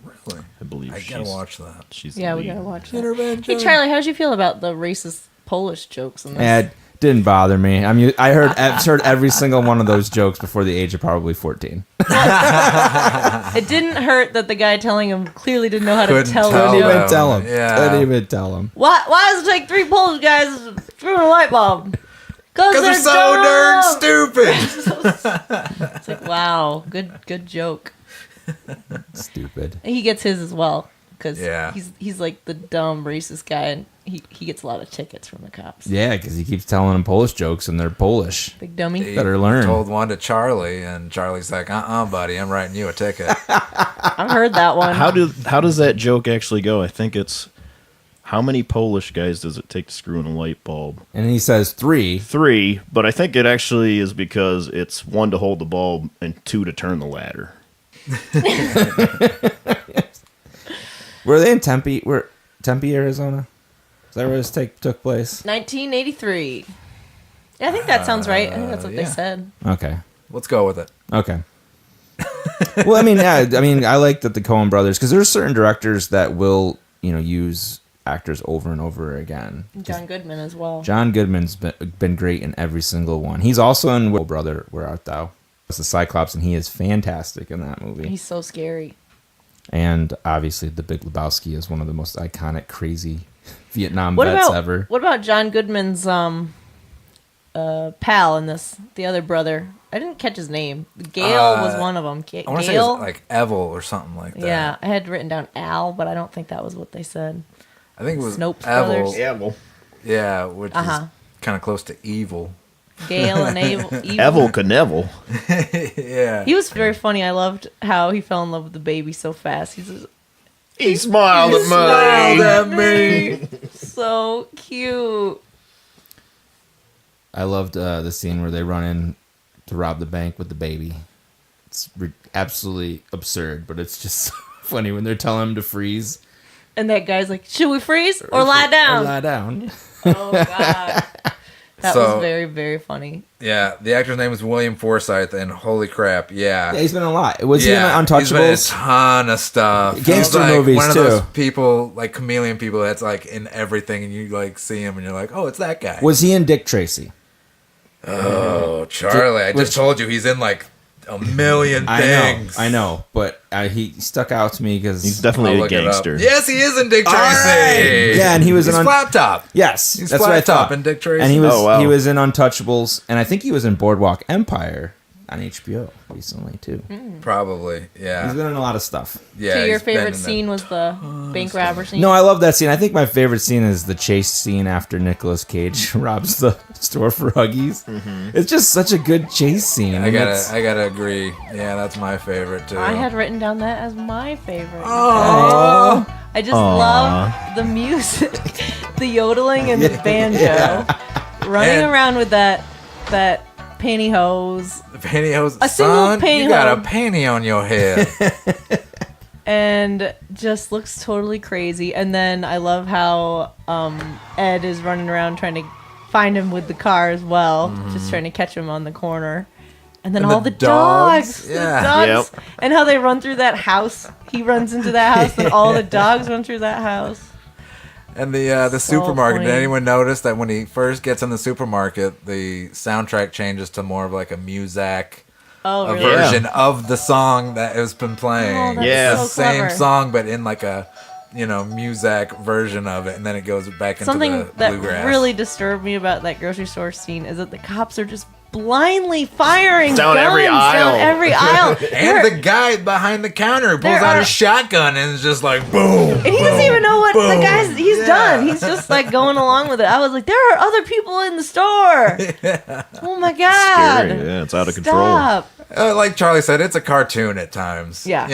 Really? I believe I gotta watch that. She's Yeah, we gotta watch that. Intervention. Hey, Charlie, how did you feel about the racist Polish jokes in this? Yeah, it didn't bother me. I mean, I've heard every single one of those jokes before the age of probably 14. It didn't hurt that the guy telling him clearly didn't know how to tell him. Couldn't even tell him. Yeah. Couldn't even tell him. Why does it take 3 Polish guys to screw in a light bulb? Because they're so darn stupid. It's like, wow, good joke. Stupid. And he gets his as well because Yeah. he's like the dumb racist guy, and he gets a lot of tickets from the cops. Yeah, because he keeps telling them Polish jokes and they're Polish. Big dummy. He Better learn. told one to Charlie, and Charlie's like, buddy, I'm writing you a ticket. I've heard that one. How does that joke actually go? I think it's how many Polish guys does it take to screw in a light bulb? And he says 3. 3, but I think it actually is because it's 1 to hold the bulb and 2 to turn the ladder. Were they in Tempe? Tempe, Arizona? Is that where this took place? 1983. Yeah, I think that sounds right. I think that's what they said. Okay. Let's go with it. Okay. Well, I mean, I like that the Coen brothers, because there's certain directors that will, use actors over and over again. John Goodman as well. John Goodman's been great in every single one. He's also in Brother, Where Art Thou? It's the Cyclops, and he is fantastic in that movie. He's so scary. And obviously, The Big Lebowski is one of the most iconic, crazy Vietnam vets ever. What about John Goodman's pal in this? The other brother. I didn't catch his name. Gale was one of them. I want to say it was like Evel or something like that. Yeah, I had written down Al, but I don't think that was what they said. I think it was Snopes Evel. brothers. Evel. Yeah, which is kind of close to evil. Gale and Evil. Evel Knievel. Yeah. He was very funny. I loved how he fell in love with the baby so fast. He smiled at me. So cute. I loved the scene where they run in to rob the bank with the baby. It's absolutely absurd, but it's just so funny when they're telling him to freeze. And that guy's like, should we freeze or lie down? Or lie down. Oh, God. That was very, very funny. Yeah, the actor's name is William Forsythe, and holy crap, yeah. Yeah, he's been in a lot. Was he in Untouchables? He's been in a ton of stuff. Gangster he's movies, one of too. those people, like chameleon people, that's like in everything, and you like see him, and you're like, oh, it's that guy. Was he in Dick Tracy? Oh, Charlie, I just told you he's in like a million things. I know, but he stuck out to me because he's definitely a gangster. Yes, he is in Dick Tracy. Right. Yeah, and he was he's in Flat Top. Yes, he's that's Flat what I Top thought. in Dick Tracy. And he was in Untouchables, and I think he was in Boardwalk Empire on HBO recently too. Probably, yeah. He's been in a lot of stuff. Yeah. So your favorite scene was the bank robber scene? No, I love that scene. I think my favorite scene is the chase scene after Nicolas Cage robs the store for Huggies. Mm-hmm. It's just such a good chase scene. I gotta agree. Yeah, that's my favorite too. I had written down that as my favorite. Oh, I just love the music, the yodeling and the banjo, running around with that pantyhose. The pantyhose. A single son, pantyhose. You got a panty on your head. And just looks totally crazy. And then I love how Ed is running around trying to find him with the car as well, just trying to catch him on the corner. And then all the dogs. Yeah. The dogs. Yep. And how they run through that house. He runs into that house, and all the dogs run through that house. And the So supermarket. funny. Did anyone notice that when he first gets in the supermarket, the soundtrack changes to more of like a Muzak Really? version of the song that has been playing? Oh, that's Yeah. so the same clever. song, but in like a Muzak version of it, and then it goes back into Something the that bluegrass. really disturbed me about that grocery store scene is that the cops are just blindly firing Down guns every aisle. down every aisle. And the guy behind the counter pulls out a shotgun and is just like, boom. And he doesn't even know what the guy's. He's Yeah. done. He's just like going along with it. I was like, there are other people in the store. Oh my god! Scary. Yeah, it's out of control. Stop. Like Charlie said, it's a cartoon at times. Yeah.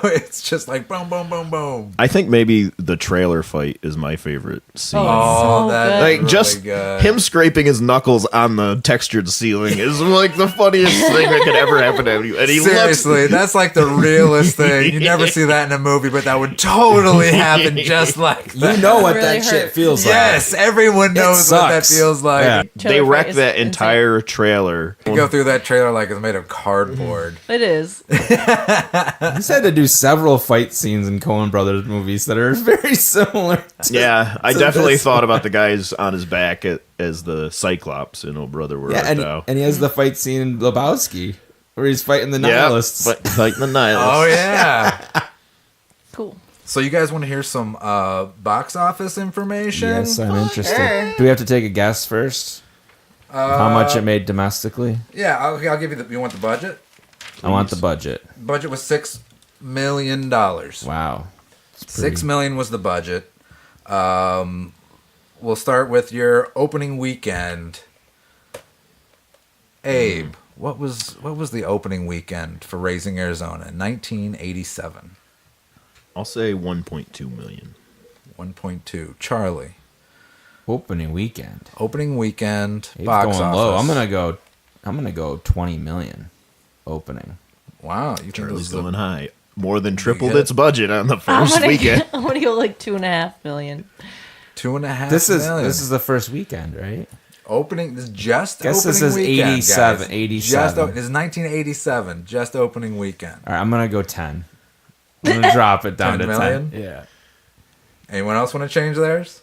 It's just like boom, boom, boom, boom. I think maybe the trailer fight is my favorite scene. Oh, that's good. Like really just good. him scraping his knuckles on the textured ceiling is like the funniest thing that could ever happen to you. And he Seriously, that's like the realest thing. You never see that in a movie, but that would totally happen just like that. You know what Really that shit hurt. feels Yes, everyone knows what that sucks. feels like. Yeah. they Trailer fight wreck is that insane. entire trailer. You go through that trailer like it's made of cardboard. It is. He's had to do several fight scenes in Coen Brothers movies that are very similar. Yeah, I to definitely this thought about the guys on his back as the Cyclops in Oh Brother Where Yeah, Art and, Thou. and he has the fight scene in Lebowski where he's fighting the Yeah, nihilists. but fighting the nihilists. Oh, yeah. Cool. So you guys want to hear some box office information? Yes, I'm interested. sure. Do we have to take a guess first? How much it made domestically? Yeah, I'll give you you want the budget? I want the budget. Budget was $6 million. Wow. $6 million was the budget. We'll start with your opening weekend. Abe, what was the opening weekend for Raising Arizona? 1987. I'll say 1.2 million. 1.2. Charlie, Opening weekend. opening weekend He's box going office. low. I'm gonna go 20 million opening. Wow, you think Charlie's this is a- going high. More than tripled hit. its budget on the I'm first gonna, weekend. I'm gonna go like 2.5 million. 2.5 This million. is the first weekend, right? Opening. This is just Guess opening this is weekend, 87, guys. 87. This is 1987. Just opening weekend. All right, I'm gonna go 10. I'm gonna drop it down 10 to million? 10. Yeah. Anyone else want to change theirs?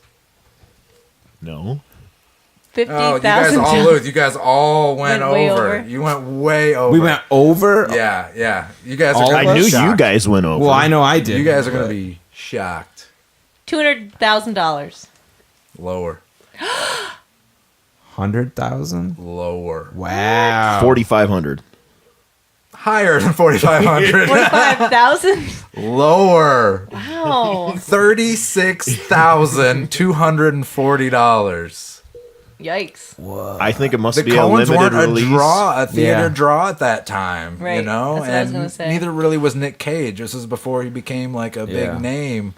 No. 50,000. Oh, you guys all lose. You guys all went Went way over. over. You went way over. We went over. Yeah. You guys All are of gonna I be knew shocked. you guys went over. Well, I know I did. You guys are going to but- be shocked. $200,000. Lower. 100,000. Lower. Wow. 4,500. Higher than 4,500. 45,000. Lower. Wow. $36,240. Yikes. I think it must The be a Coens limited weren't release. a theater Yeah. draw at that time, you Right, know, that's what I was and gonna say. neither really was Nick Cage. This is before he became like a Yeah. big name,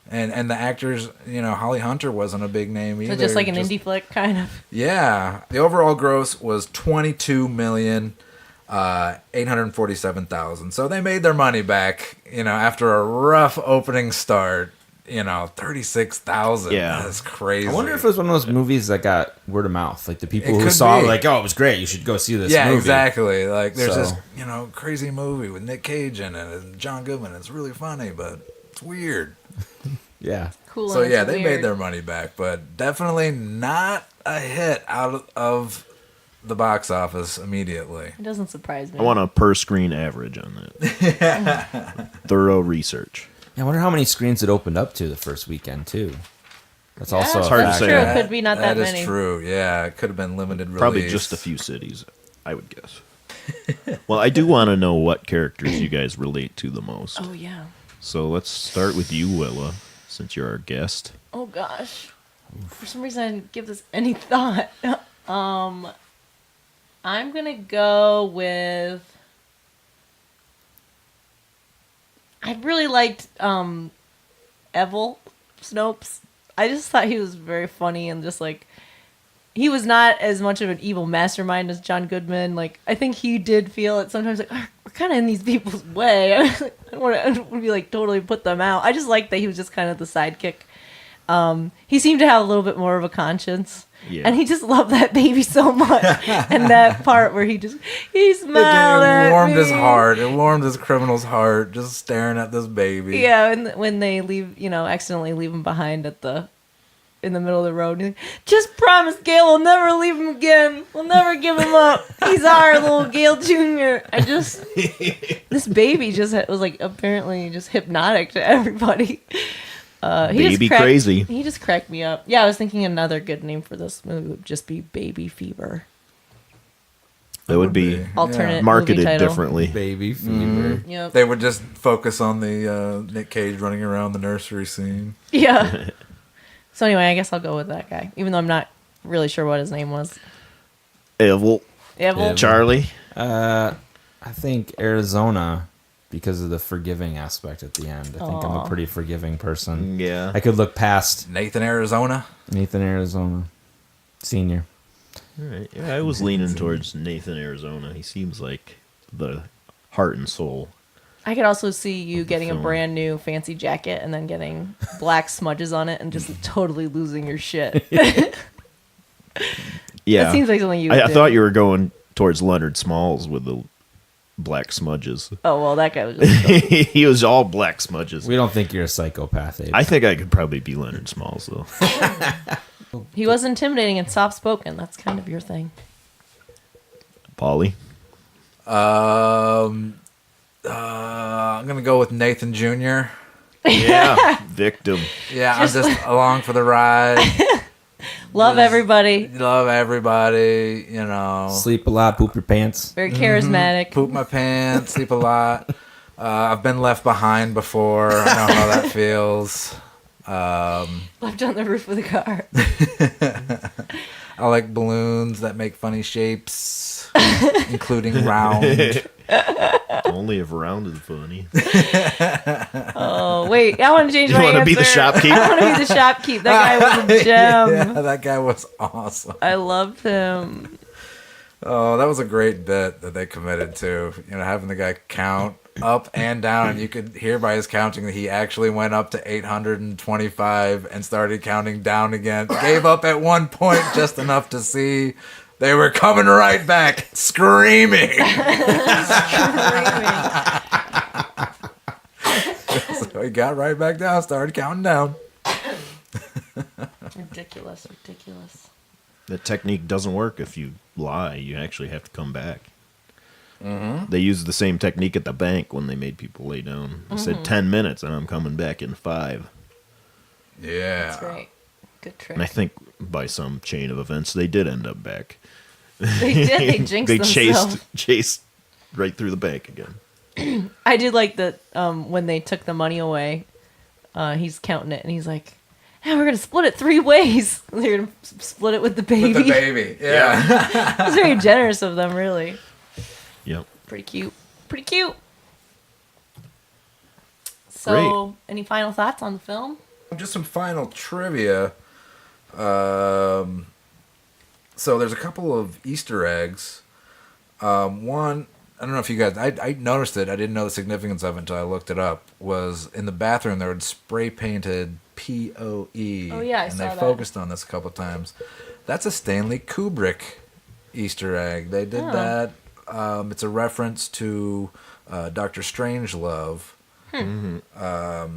and the actors, Holly Hunter wasn't a big name either. So just like an indie flick, kind of. Yeah, the overall gross was 22,847,000. So they made their money back, after a rough opening start. 36,000. Yeah. That's crazy. I wonder if it was one of those movies that got word of mouth. Like the people It who could saw it be. were like, oh, it was great. You should go see this Yeah, movie. exactly. Like there's So- this, crazy movie with Nick Cage in it and John Goodman. It's really funny, but it's weird. Yeah. Cool. So and yeah, it's they weird. made their money back, but definitely not a hit out of the box office immediately. It doesn't surprise me. I want a per screen average on that. Thorough research. I wonder how many screens it opened up to the first weekend, too. That's Yeah, also a hard to that's say. true. Yeah. It could be not that many. That is true. Yeah, it could have been limited release. Probably just a few cities, I would guess. Well, I do want to know what characters you guys relate to the most. Oh yeah. So let's start with you, Willa, since you're our guest. Oh gosh. For some reason I didn't give this any thought. I'm gonna go with. I really liked Evel Snopes. I just thought he was very funny and just like he was not as much of an evil mastermind as John Goodman. Like I think he did feel it sometimes like we're kind of in these people's way. I don't want to be like totally put them out. I just liked that he was just kind of the sidekick. He seemed to have a little bit more of a conscience. Yeah. And he just loved that baby so much. And that part where he smiled at It warmed me. his heart. It warmed this criminal's heart just staring at this baby. Yeah, and when they leave, accidentally leave him behind in the middle of the road. He's like, just promise, Gail, we'll never leave him again. We'll never give him up. He's our little Gail Jr. This baby just was like apparently just hypnotic to everybody. Baby Crazy. He just cracked me up. Yeah, I was thinking another good name for this movie would just be Baby Fever. That would be alternate marketed movie title. differently. Baby Fever. Yep. They would just focus on the Nick Cage running around the nursery scene. Yeah. So anyway, I guess I'll go with that guy, even though I'm not really sure what his name was. Evil. Evil. Charlie. I think Arizona, because of the forgiving aspect at the end. I think I'm a pretty forgiving person. Yeah. I could look past Nathan Arizona. Nathan Arizona, Senior. All right. Yeah, I was leaning towards Nathan Arizona. He seems like the heart and soul. I could also see you getting a Film. brand new fancy jacket and then getting black smudges on it and just totally losing your shit. Yeah. That seems like something you would I do. thought you were going towards Leonard Smalls with the black smudges. Oh, well, that guy was just... He was all black smudges. We don't think you're a psychopath, Abe. I think I could probably be Leonard Smalls, though. He was intimidating and soft-spoken. That's kind of your thing. Paulie. I'm gonna go with Nathan Jr. Yeah. Victim. Yeah, I'm just along for the ride. Love everybody. Love everybody. You know, Sleep a lot, poop your pants. Very charismatic. poop my pants, sleep a lot. I've been left behind before. I know how that feels. Left on the roof of the car. I like balloons that make funny shapes, including round. Only if round is funny. Oh, wait. I want to change You my want to answer. be the shopkeep? I want to be the shopkeep. That guy was a gem. Yeah, that guy was awesome. I loved him. Oh, that was a great bit that they committed to. You know, having the guy count up and down, and you could hear by his counting that he actually went up to 825 and started counting down again. Gave up at one point just enough to see they were coming right back, screaming. So he got right back down, started counting down. Ridiculous. That technique doesn't work if you lie. You actually have to come back. Mm-hmm. They used the same technique at the bank when they made people lay down. They said 10 minutes and I'm coming back in 5. Yeah. That's great. Good trick. And I think by some chain of events, they did end up back. They did. They jinxed They themselves. chased right through the bank again. I did like that when they took the money away, he's counting it and he's like, yeah, we're going to split it 3 ways. They're going to split it with the baby. With the baby, yeah. It was very generous of them, really. Yep. Pretty cute. So, Great. any final thoughts on the film? Just some final trivia. So there's a couple of Easter eggs. One, I don't know if you guys, I noticed it. I didn't know the significance of it until I looked it up. Was in the bathroom there was spray painted POE. Oh yeah, I and saw they that. focused on this a couple times. That's a Stanley Kubrick Easter egg. They did that. It's a reference to Dr. Strangelove. I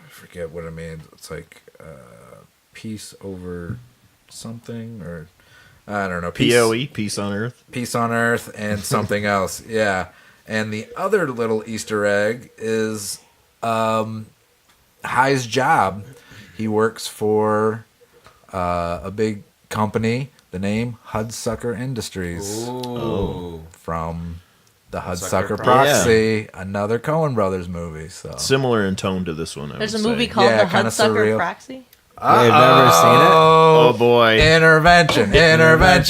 forget what it means. It's like peace over something, or I don't know. POE, Peace on Earth. Peace on Earth, and something else. Yeah. And the other little Easter egg is High's job. He works for a big company. The name Hudsucker Industries. Ooh. From the Hudsucker Hudsucker Proxy, another Coen Brothers movie. So Similar in tone to this one. There's I a would movie say. called Yeah, The kinda Hudsucker surreal. Proxy. Yeah, you've never seen it? Oh boy. Intervention. It's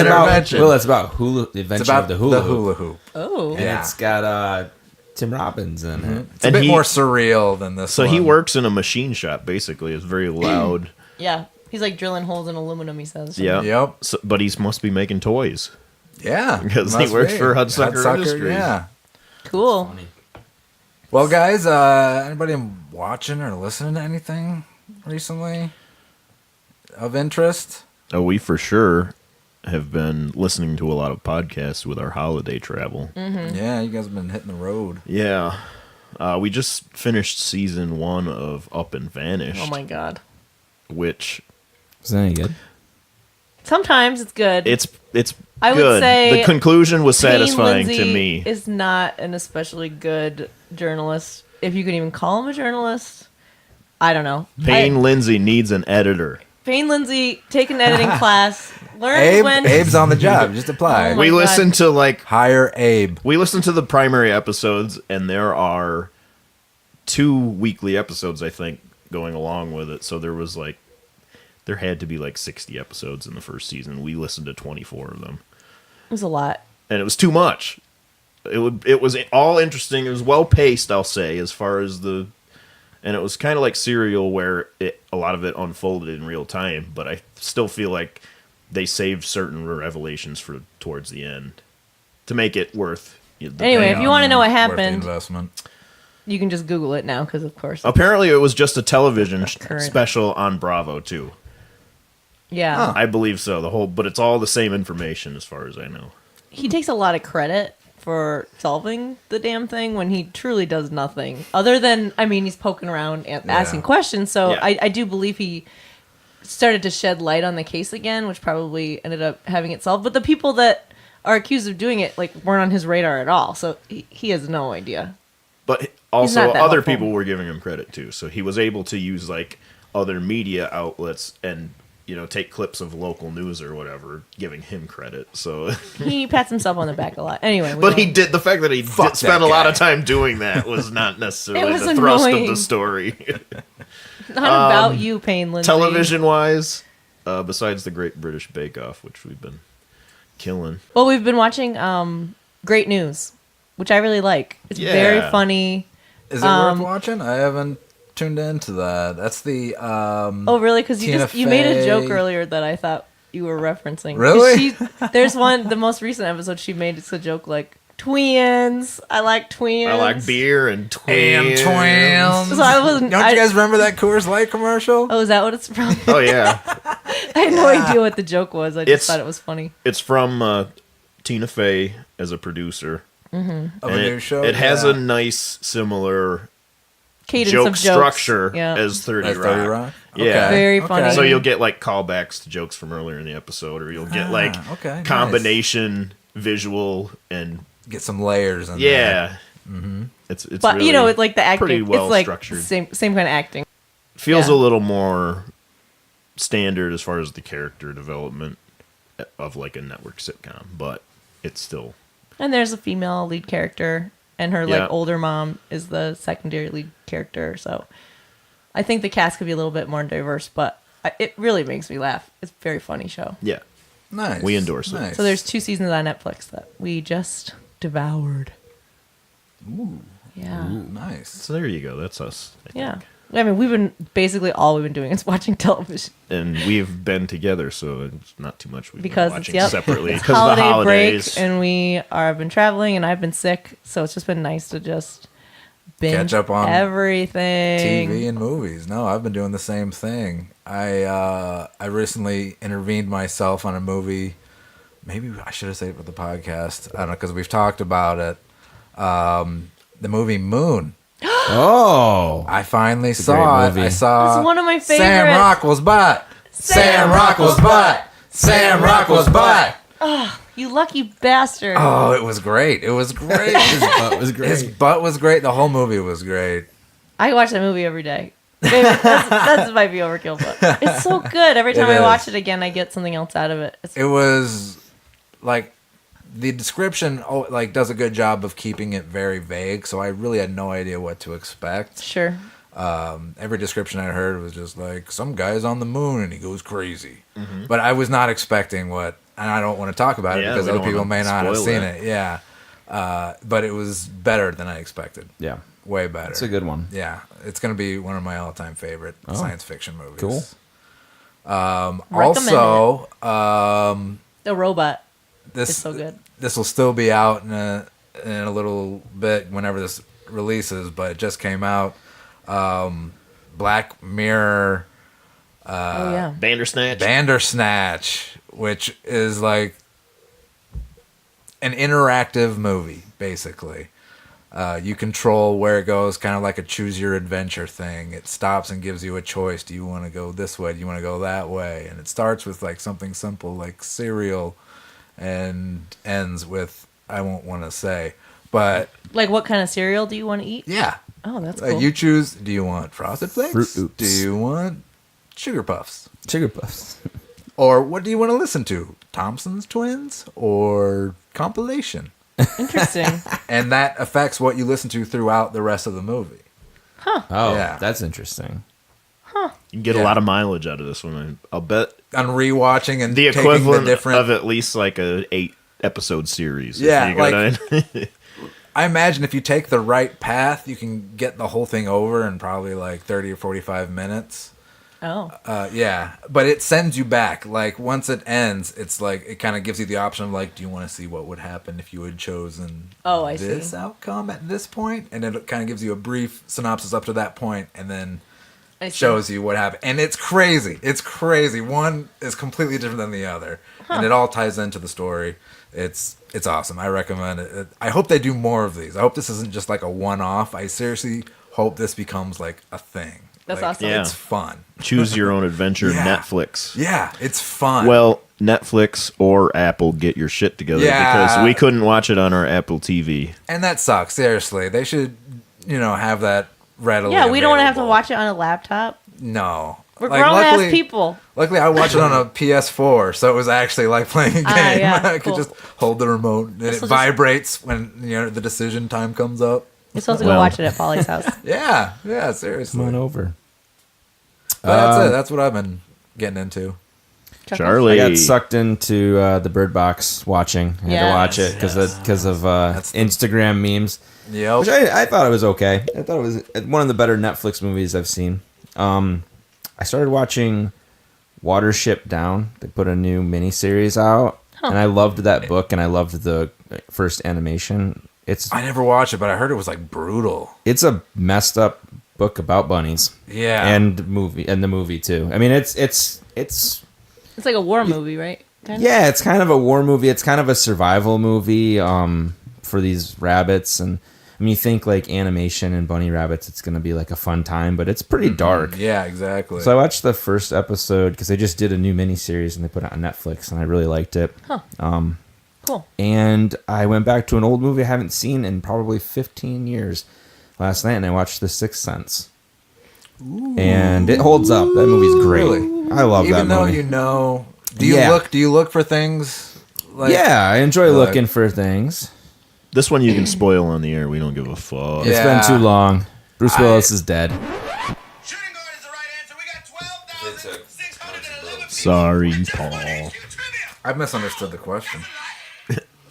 about, well, it's about hula, the It's invention about of the hula hoop. hula hoop. Oh. And Yeah. it's got Tim Robbins in it. It's a And bit he- more surreal than this So one. he works in a machine shop, basically. It's very loud. Yeah. He's like drilling holes in aluminum, he says. Yeah. Yep. So, but he must be making toys. Yeah. Because he must works be. for Hudsucker Industries. Yeah. Cool. Well, guys, anybody watching or listening to anything recently of interest? Oh, we for sure have been listening to a lot of podcasts with our holiday travel. Yeah, you guys have been hitting the road. Yeah. We just finished season 1 of Up and Vanished. Oh my god. Which Is that any good? Sometimes it's good. it's I would good. say The conclusion was Payne satisfying Lindsay to me. is not an especially good journalist. if you can even call him a journalist. I don't know. Payne Lindsay needs an editor. Payne Lindsay, take an editing class. Learn when Abe's on the job. Just apply. Oh my We God. listened to Hire Abe. we listened to the primary episodes, and there are 2 weekly episodes, I think, going along with it. So there had to be 60 episodes in the first season. We listened to 24 of them, It was a lot. and it was too much. It was all interesting. It was well paced, I'll say, as far as and it was kind of like Serial, where a lot of it unfolded in real time. But I still feel like they saved certain revelations for towards the end to make it worth. Anyway, if you want to know what Worth the happened, investment. you can just Google it now because, of course, Apparently, it was just a television Current. special on Bravo too. yeah. I believe so. But it's all the same information as far as I know. He takes a lot of credit for solving the damn thing when he truly does nothing other than, he's poking around and asking questions. So Yeah. I do believe he started to shed light on the case again, which probably ended up having it solved. But the people that are accused of doing it weren't on his radar at all. So he has no idea. But also, not that other helpful. people were giving him credit too. So he was able to use other media outlets and take clips of local news or whatever, giving him credit. So, He pats himself on the back a lot. Anyway, but he did the fact that he Fuck spent that a lot guy. of time doing that was not necessarily It was the thrust of annoying. the story. not about you, Payne Lindsay. Television wise, besides the Great British Bake Off, which we've been killing. Well, we've been watching Great News, which I really like. It's Yeah. very funny. Is it worth watching? I haven't tuned into that. That's the Oh, really? Because Tina you made a joke Fey. earlier that I thought you were referencing. 'Cause Really? There's the most recent episode she made. It's a joke like twins. I like twins. I like beer and twins. So I wasn't. Don't you guys remember that Coors Light commercial? Oh, is that what it's from? Oh yeah, I had no idea what the joke was. I just thought it was funny. it's from Tina Fey as a producer. Of And a new show? It has Yeah. a nice similar Cadence joke of jokes. structure Yeah. as 30 As Rock. 30 Rock? Yeah. Okay. Very Okay. funny. So you'll get callbacks to jokes from earlier in the episode, or you'll get okay, nice. combination visual and Get some layers in there. yeah. Mm-hmm. It's But really it's like the acting. pretty well it's like structured. same kind of acting. Feels yeah. a little more standard as far as the character development of a network sitcom, but it's still And there's a female lead character, and her Yeah. older mom is the secondary lead character. So I think the cast could be a little bit more diverse, but it really makes me laugh. It's a very funny show. yeah. Nice. We endorse it. Nice. So there's 2 seasons on Netflix that we just devoured. Ooh, Yeah. nice. So there you go. That's us. I Yeah. think. We've been basically all we've been doing is watching television. And we've been together, so it's not too much. We've Because been it's watching separately it's because of the holiday holidays. break, and we have been traveling, and I've been sick, so it's just been nice to just binge Catch up on everything. TV and movies. No, I've been doing the same thing. I recently intervened myself on a movie. Maybe I should have said it with the podcast. I don't know, because we've talked about it. The movie Moon. Oh, I finally a saw great it. movie. I saw It's one of my Sam favorites. Rockwell's butt. Sam Rockwell's butt. Sam Rockwell's butt. You lucky bastard. Oh, it was great. It was great. that was great. His butt was great. The whole movie was great. I watch that movie every day. Maybe that's might be overkill, but it's so good. Every time It I watch is. it again, I get something else out of it. It's, It was like the description does a good job of keeping it very vague, so I really had no idea what to expect. sure. Every description I heard was just like some guy's on the moon and he goes crazy. But I was not expecting what, and I don't want to talk about it Yeah, because we other don't people wanna may not have spoil seen that. it. Yeah, but it was better than I expected. Yeah, Way better. it's a good one. Yeah, it's going to be one of my all-time favorite science fiction movies. Cool. Also, The robot this is so good. this will still be out in a little bit whenever this releases, but it just came out. Black Mirror Oh yeah. Bandersnatch. Bandersnatch, which is like an interactive movie, basically. You control where it goes, kind of like a choose your adventure thing. It stops and gives you a choice. Do you want to go this way? Do you want to go that way? And it starts with like something simple like cereal and ends with I won't want to say. But Like, what kind of cereal do you want to eat? yeah. Oh, that's cool. You choose, do you want Frosted Flakes? Fruit Loops. Do you want Sugar Puffs? Sugar Puffs. Or what do you want to listen to? Thompson's Twins or compilation? Interesting. And that affects what you listen to throughout the rest of the movie. Oh, Yeah. that's interesting. You can get a lot of mileage out of this one. I'll bet On rewatching and the taking equivalent the different of at least like a 8-episode series. Yeah, if you go I imagine if you take the right path, you can get the whole thing over in probably like 30 or 45 minutes. Oh. Yeah, but it sends you back. Like once it ends, it's like it kind of gives you the option of like, do you want to see what would happen if you had chosen this outcome at this point? And it kind of gives you a brief synopsis up to that point, and then shows you what happened. And it's crazy. It's crazy. One is completely different than the other, and it all ties into the story. It's awesome. I recommend it. I hope they do more of these. I hope this isn't just like a one-off. I seriously hope this becomes like a thing. That's like, awesome. Yeah. It's fun. Choose your own adventure. Yeah. Netflix. Yeah, it's fun. Well, Netflix or Apple, get your shit together because we couldn't watch it on our Apple TV. And that sucks. Seriously, they should, have that readily. Yeah, we don't want to have to available. watch it on a laptop. No, We're grown-ass people. Luckily, I watched it on a PS4, so it was actually like playing a game. Yeah, I could cool. just hold the remote, and it vibrates when the decision time comes up. You're supposed to go watch it at Polly's house. Yeah, seriously. Come on over. But that's it. That's what I've been getting into. Charlie. I got sucked into the Bird Box watching. I had to watch it because of Instagram memes. Yep. Which I thought it was okay. I thought it was one of the better Netflix movies I've seen. I started watching Watership Down. They put a new miniseries out, and I loved that book, and I loved the first animation. I never watched it, but I heard it was like brutal. It's a messed up book about bunnies. Yeah. And the movie too. I mean, it's It's like a war movie, right? Kind of? yeah, it's kind of a war movie. It's kind of a survival movie for these rabbits. And I mean, you think like animation and bunny rabbits, it's going to be like a fun time, but it's pretty dark. Yeah, exactly. So I watched the first episode because they just did a new miniseries and they put it on Netflix, and I really liked it. Cool. And I went back to an old movie I haven't seen in probably 15 years last night, and I watched The Sixth Sense. Ooh. And it holds up. That movie's great. Really? I love that movie. Even though do you look for things? Like, yeah, I enjoy looking for things. This one you can spoil on the air. We don't give a fuck. It's been too long. Bruce Willis is dead. Shooting guard is the right answer. We got 12,611 Sorry, Paul. I misunderstood the question.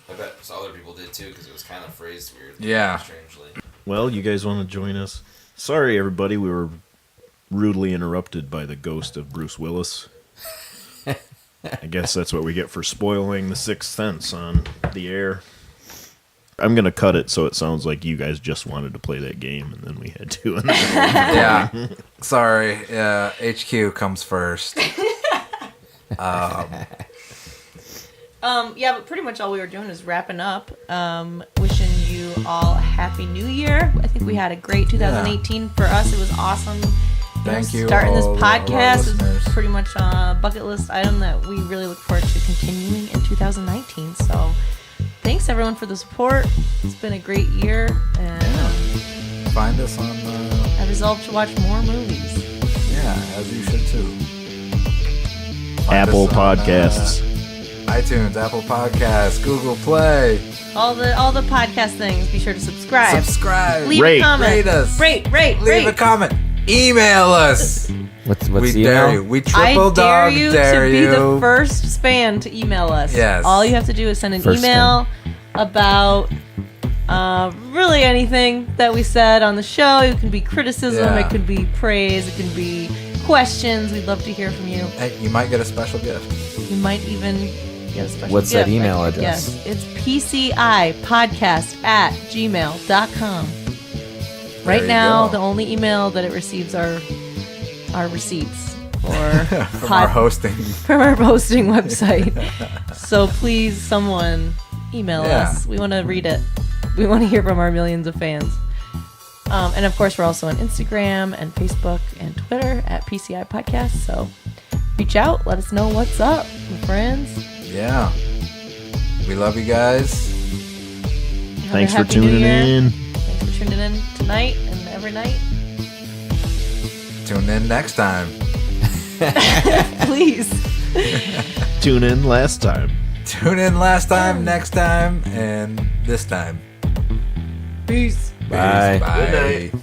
I bet other people did too because it was kind of phrased weird. Yeah. Strangely. Well, you guys want to join us? Sorry, everybody. We were rudely interrupted by the ghost of Bruce Willis. I guess that's what we get for spoiling The Sixth Sense on the air. I'm going to cut it so it sounds like you guys just wanted to play that game, and then we had to. Yeah. Sorry. HQ comes first. Yeah, but pretty much all we were doing is wrapping up. Wishing you all a happy new year. I think we had a great 2018 for us. It was awesome. Thank you. Starting this all of our podcast listeners. is pretty much a bucket list item that we really look forward to continuing in 2019. So thanks everyone for the support. It's been a great year, and Find us on I resolved to watch more movies. as you should too. Find Apple us on, Podcasts. iTunes, Apple Podcasts, Google Play. All the podcast things. Be sure to subscribe. Subscribe. Leave Rate. a comment. Rate us. Rate. Leave a comment. Email us. What's We the dare email? you. We I triple dare dog you dare to be you. the first span to email us. Yes. All you have to do is send an First email about really anything that we said on the show. It can be criticism. Yeah. It could be praise. It can be questions. We'd love to hear from you. Hey, you might get a special gift. You might even get a special What's that gift. email address? Yes, it's PCI-podcast@gmail.com. Right you now, go. the only email that it receives are receipts From our hosting. from our hosting website. So please, someone email us. We want to read it. We want to hear from our millions of fans. And of course, we're also on Instagram and Facebook and Twitter at PCI Podcast. So reach out. Let us know what's up, my friends. Yeah. We love you guys. Thanks for Happy New tuning Year. in. Thanks for tuning in tonight and every night. Tune in next time. Please. Tune in last time. Tune in last time, next time, and this time. Peace. Bye. Bye. Good night.